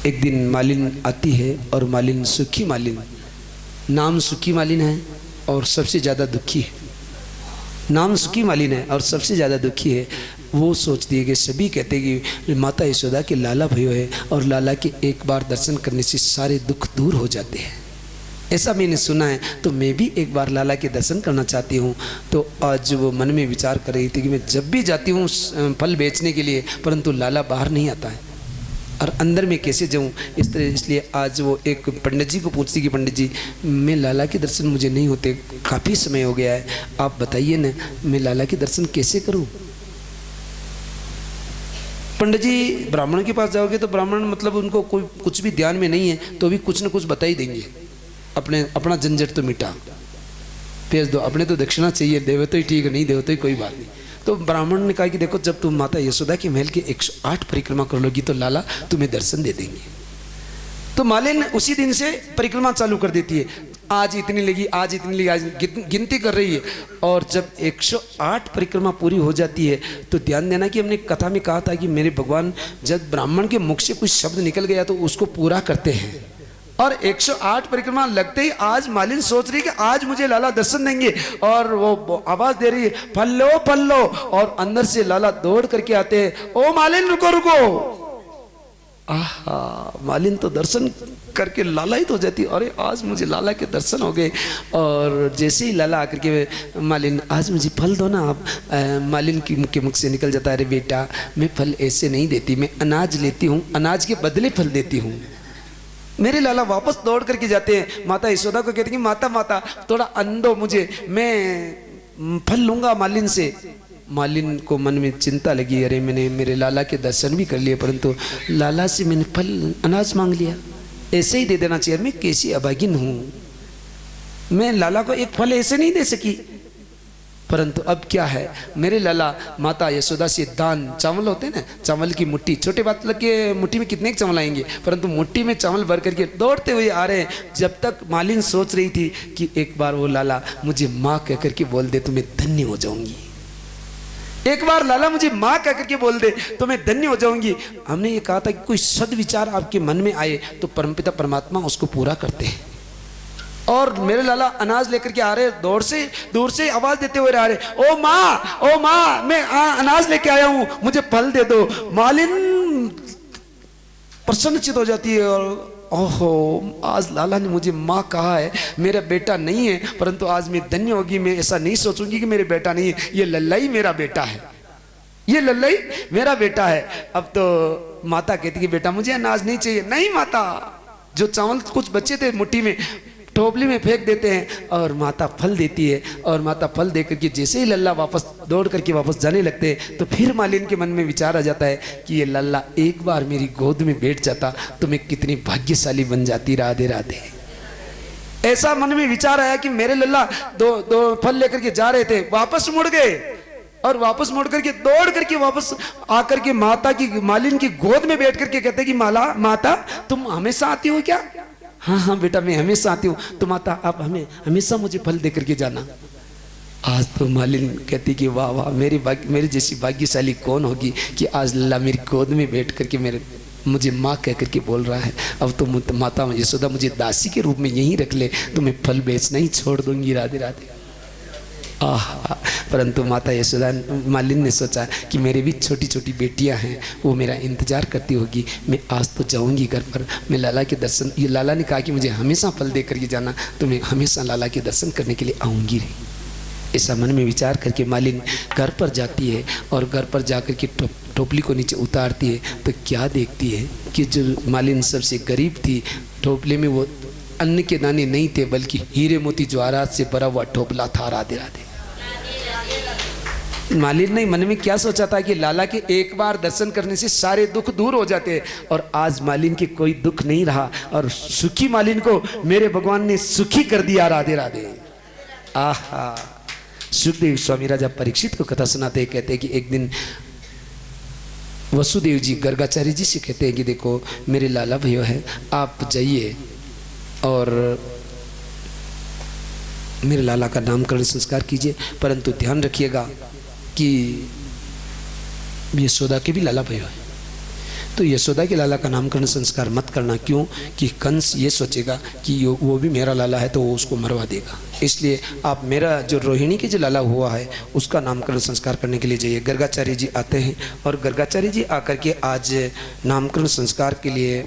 एक दिन मालिन आती है और मालिन सुखी मालिन, नाम सुखी मालिन है और सबसे ज़्यादा दुखी है। नाम सुखी मालिन है और सबसे ज़्यादा दुखी है। वो सोचती है कि सभी कहते हैं कि माता यशोदा के लाला भयो है और लाला के एक बार दर्शन करने से सारे दुख दूर हो जाते हैं, ऐसा मैंने सुना है, तो मैं भी एक बार लाला के दर्शन करना चाहती हूँ। तो आज वो मन में विचार कर रही थी कि मैं जब भी जाती हूँ फल बेचने के लिए, परंतु लाला बाहर नहीं आता है और अंदर में कैसे जाऊं इस तरह। इसलिए आज वो एक पंडित जी को पूछती कि पंडित जी मैं लाला के दर्शन मुझे नहीं होते, काफ़ी समय हो गया है, आप बताइए ना मैं लाला के दर्शन कैसे करूं। पंडित जी ब्राह्मण के पास जाओगे तो ब्राह्मण मतलब उनको कोई कुछ भी ध्यान में नहीं है तो भी कुछ न कुछ बता ही देंगे, अपना झंझट तो मिटा भेज दो, अपने तो दक्षिणा चाहिए, देवे तो ही ठीक है, नहीं देवे तो ही कोई बात नहीं। तो ब्राह्मण ने कहा कि देखो जब तुम माता यशोदा के महल की 108 परिक्रमा कर लोगी तो लाला तुम्हें दर्शन दे देंगे। तो मालिन उसी दिन से परिक्रमा चालू कर देती है, आज इतनी लगी, आज इतनी लगी, आज गिनती कर रही है। और जब 108 परिक्रमा पूरी हो जाती है तो ध्यान देना कि हमने कथा में कहा था कि मेरे भगवान जब ब्राह्मण के मुख से कुछ शब्द निकल गया तो उसको पूरा करते हैं। और 108 परिक्रमा लगते ही आज मालिन सोच रही है कि आज मुझे लाला दर्शन देंगे और वो आवाज दे रही है फल्लो फल्लो, और अंदर से लाला दौड़ करके आते हैं, ओ मालिन रुको रुको। आहा, मालिन तो दर्शन करके लाला ही तो जाती, अरे आज मुझे लाला के दर्शन हो गए। और जैसे ही लाला आकर के मालिन आज मुझे फल दो ना आप, मालिन के मुख से निकल जाता है, अरे बेटा मैं फल ऐसे नहीं देती, मैं अनाज लेती हूँ, अनाज के बदले फल देती हूँ। मेरे लाला वापस दौड़ करके जाते हैं, माता यशोदा को कहते हैं माता माता थोड़ा अन्न दो मुझे, मैं फल लूंगा मालिन से। मालिन को मन में चिंता लगी, अरे मैंने मेरे लाला के दर्शन भी कर लिए परंतु लाला से मैंने फल अनाज मांग लिया, ऐसे ही दे देना चाहिए, मैं कैसी अभागिन हूँ, मैं लाला को एक फल ऐसे नहीं दे सकी। परंतु अब क्या है, मेरे लाला माता यशोदा से दान, चावल होते हैं ना, चावल की मुट्ठी, छोटे बात लग के मुट्ठी में कितने चावल आएंगे, परंतु मुट्ठी में चावल भर करके दौड़ते हुए आ रहे हैं। जब तक मालिन सोच रही थी कि एक बार वो लाला मुझे माँ कह करके बोल दे तो मैं धन्य हो जाऊंगी, एक बार लाला मुझे माँ कह करके बोल दे तो मैं धन्य हो जाऊंगी। हमने ये कहा था कि कोई सद्विचार आपके मन में आए तो परमपिता परमात्मा उसको पूरा करते हैं। और मेरे लाला अनाज लेकर के आ रहे, दूर से आवाज देते हुए आ रहे, ओ माँ मैं अनाज लेके आया हूं, मुझे फल दे दो। मालिन प्रसन्नचित हो जाती है और ओहो, आज लाला ने मुझे माँ कहा है, मेरा बेटा नहीं है, परंतु आज मैं धन्य होगी। मैं ऐसा नहीं सोचूंगी कि मेरे बेटा नहीं है, ये लल्ला ही मेरा बेटा है, ये लल्ला ही मेरा बेटा है। अब तो माता कहती कि बेटा मुझे अनाज नहीं चाहिए। नहीं माता, जो चावल कुछ बचे थे मुट्ठी में टोपली में फेंक देते हैं और माता फल देती है। और माता फल दे करके जैसे ही लल्ला वापस दौड़ करके वापस जाने लगते हैं तो फिर मालिन के मन में विचार आ जाता है कि ये लल्ला एक बार मेरी गोद में बैठ जाता तो मैं कितनी भाग्यशाली बन जाती। राधे राधे। ऐसा मन में विचार आया कि मेरे लल्ला दो फल लेकर के जा रहे थे, वापस मुड़ गए और वापस मुड़ करके दौड़ करके वापस आकर के माता की, मालिन की गोद में बैठ करके कहते कि माता तुम हमेशा आती हो क्या? हाँ बेटा मैं हमेशा आती हूँ। तो माता आप हमें हमेशा मुझे फल दे करके जाना। आज तो मालिन कहती कि वाह वाह, मेरी जैसी भाग्यशाली कौन होगी कि आज लल्ला मेरी गोद में बैठ करके मुझे माँ कह करके बोल रहा है। अब तो माता यशोदा मुझे दासी के रूप में यहीं रख ले तो मैं फल बेचना ही छोड़ दूंगी। राधे राधे। परंतु माता यशोदा मालिन ने सोचा कि मेरे भी छोटी छोटी बेटियां हैं, वो मेरा इंतजार करती होगी, मैं आज तो जाऊंगी घर पर, मैं लाला के दर्शन, ये लाला ने कहा कि मुझे हमेशा फल दे करके जाना तो मैं हमेशा लाला के दर्शन करने के लिए आऊँगी। ऐसा मन में विचार करके मालिन घर पर जाती है और घर पर जाकर के टोपली को नीचे उतारती है तो क्या देखती है कि जो मालिन सबसे गरीब थी, टोपली में वो अन्न के दाने नहीं थे बल्कि हीरे मोती जवाहरात से भरा हुआ टोपला था। राधे राधे। मालिन ने मन में क्या सोचा था कि लाला के एक बार दर्शन करने से सारे दुख दूर हो जाते हैं, और आज मालिन के कोई दुख नहीं रहा और सुखी मालिन को मेरे भगवान ने सुखी कर दिया। राधे राधे। आहा। सुखदेव स्वामी राजा परीक्षित को कथा सुनाते कहते हैं कि एक दिन वसुदेव जी गर्गाचार्य जी से कहते हैं कि देखो मेरे लाला भैया है, आप जाइए और मेरे लाला का नामकरण संस्कार कीजिए, परंतु ध्यान रखिएगा कि यशोदा के भी लाला भैया है, तो यशोदा के लाला का नामकरण संस्कार मत करना। क्यों कि कंस ये सोचेगा कि वो भी मेरा लाला है तो वो उसको मरवा देगा। इसलिए आप मेरा जो रोहिणी के जो लाला हुआ है उसका नामकरण संस्कार करने के लिए जाइए। गर्गाचार्य जी आते हैं और गर्गाचार्य जी आकर के आज नामकरण संस्कार के लिए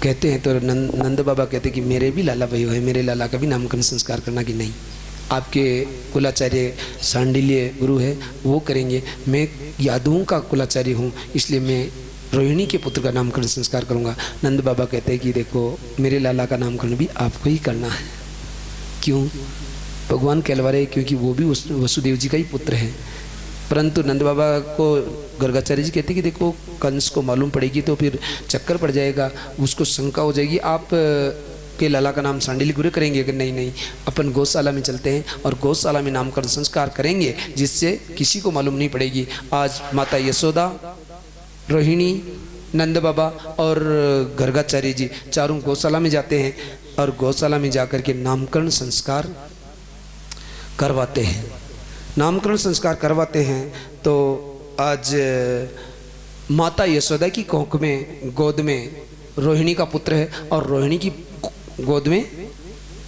कहते हैं तो नंद बाबा कहते हैं कि मेरे भी लाला भैया है, मेरे लाला का भी नामकरण संस्कार करना कि नहीं, आपके कुलाचार्य सांडिल्य गुरु है वो करेंगे, मैं यादवों का कुलाचार्य हूँ इसलिए मैं रोहिणी के पुत्र का नामकरण संस्कार करूँगा। नंद बाबा कहते हैं कि देखो मेरे लाला का नामकरण भी आपको ही करना है। क्यों? भगवान कहलवा रहे क्योंकि वो भी वसुदेव जी का ही पुत्र है। परंतु नंद बाबा को गर्गाचार्य जी कहते हैं कि देखो कंस को मालूम पड़ेगी तो फिर चक्कर पड़ जाएगा, उसको शंका हो जाएगी, आप के लाला का नाम सांडिल्य गुरु करेंगे। अगर नहीं अपन गौशाला में चलते हैं और गौशाला में नामकरण संस्कार करेंगे जिससे किसी को मालूम नहीं पड़ेगी। आज माता यशोदा, रोहिणी, नंद बाबा और गर्गाचार्य जी चारों गौशाला में जाते हैं और गौशाला में जाकर के नामकरण संस्कार करवाते हैं। नामकरण संस्कार करवाते हैं तो आज माता यशोदा की कोख में गोद में रोहिणी का पुत्र है और रोहिणी की गोद में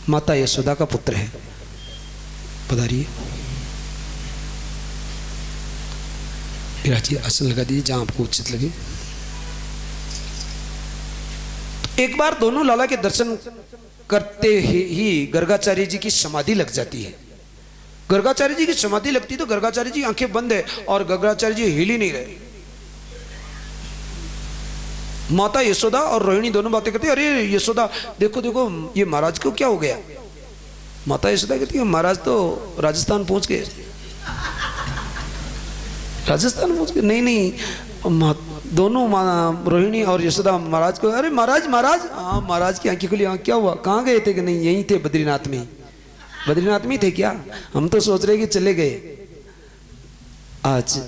माता यशोदा का पुत्र है। पधारिए विराजिए, आसन लगा दीजिए जहां आपको उचित लगे। एक बार दोनों लाला के दर्शन करते ही गर्गाचार्य जी की समाधि लग जाती है। गर्गाचार्य जी की समाधि लगती तो गर्गाचार्य जी आंखें बंद है और गर्गाचार्य जी हिल ही नहीं रहे। माता यशोदा और रोहिणी दोनों बातें करती है, अरे यशोदा देखो देखो ये महाराज को क्या हो गया। माता यशोदा कहती है महाराज तो राजस्थान पहुंच गए। राजस्थान पहुंच गए? नहीं दोनों रोहिणी और यशोदा महाराज को, अरे महाराज महाराज, हाँ महाराज की आंखें खुली, हाँ क्या हुआ, कहाँ गए थे? कि नहीं यहीं थे बद्रीनाथ में। बद्रीनाथ में थे क्या? हम तो सोच रहे कि चले गए। आज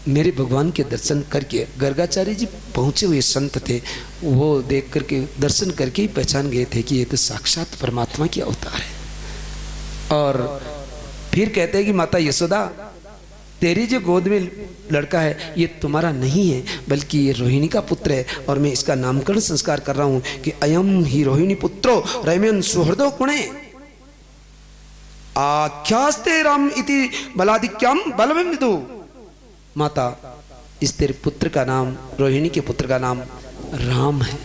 मेरे भगवान के दर्शन करके गर्गाचार्य जी पहुंचे हुए संत थे, वो देख करके दर्शन करके ही पहचान गए थे कि ये तो साक्षात परमात्मा की अवतार है। और फिर कहते हैं कि माता यशोदा, तेरी जो गोद में लड़का है ये तुम्हारा नहीं है, बल्कि ये रोहिणी का पुत्र है, और मैं इसका नामकरण संस्कार कर रहा हूं कि अयम ही रोहिणी पुत्रो रैम्यन सुहृदो कुणे आख्यास्ते राम इति बलाधिक्यम बलविन्दु। माता, इस तेरे पुत्र का नाम, रोहिणी के पुत्र का नाम राम है,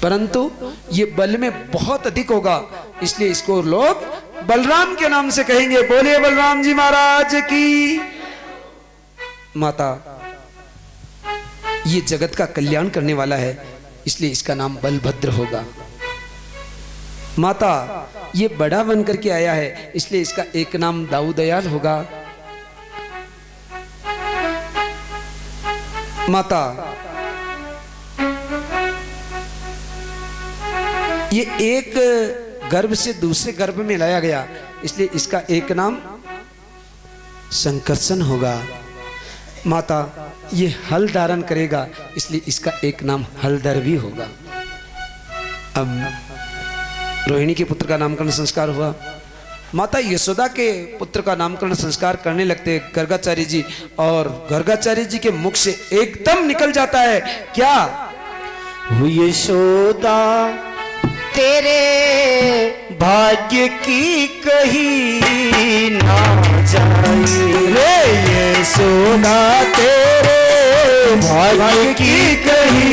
परंतु ये बल में बहुत अधिक होगा, इसलिए इसको लोग बलराम के नाम से कहेंगे। बोलिए बलराम जी महाराज की। माता, ये जगत का कल्याण करने वाला है, इसलिए इसका नाम बलभद्र होगा। माता, ये बड़ा बन करके आया है, इसलिए इसका एक नाम दाऊदयाल होगा। माता, ये एक गर्भ से दूसरे गर्भ में लाया गया, इसलिए इसका एक नाम संकर्षण होगा। माता, ये हल धारण करेगा, इसलिए इसका एक नाम हलधर भी होगा। अब रोहिणी के पुत्र का नामकरण संस्कार हुआ। माता यशोदा के पुत्र का नामकरण संस्कार करने लगते गर्गाचार्य जी, और गर्गाचार्य जी के मुख से एकदम निकल जाता है क्या? यशोदा तेरे भाग्य की कही ना जाए रे, यशोदा तेरे भाग्य की कही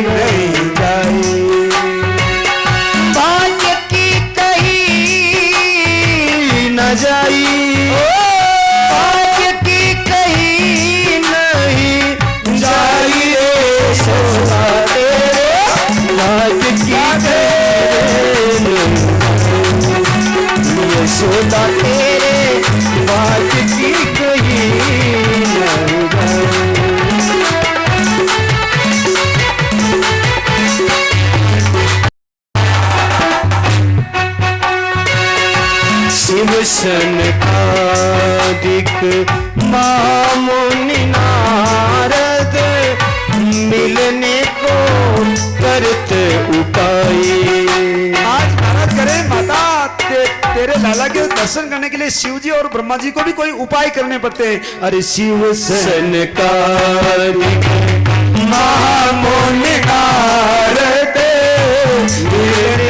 नहीं जाए, भाग्य की कही न जाई, भाग्य की कही नहीं जाई, यशोदा तेरे भाग्य की कही, यशोदा तेरे भाग्य की कही नहीं जाई। शिव सनकादिक मामुनि नारद मिलने को करते उपाय। आज नारद करे माता, तेरे लाला के दर्शन करने के लिए शिव जी और ब्रह्मा जी को भी कोई उपाय करने पड़ते हैं। अरे शिव सनकादिक मामुनि नारद मिलने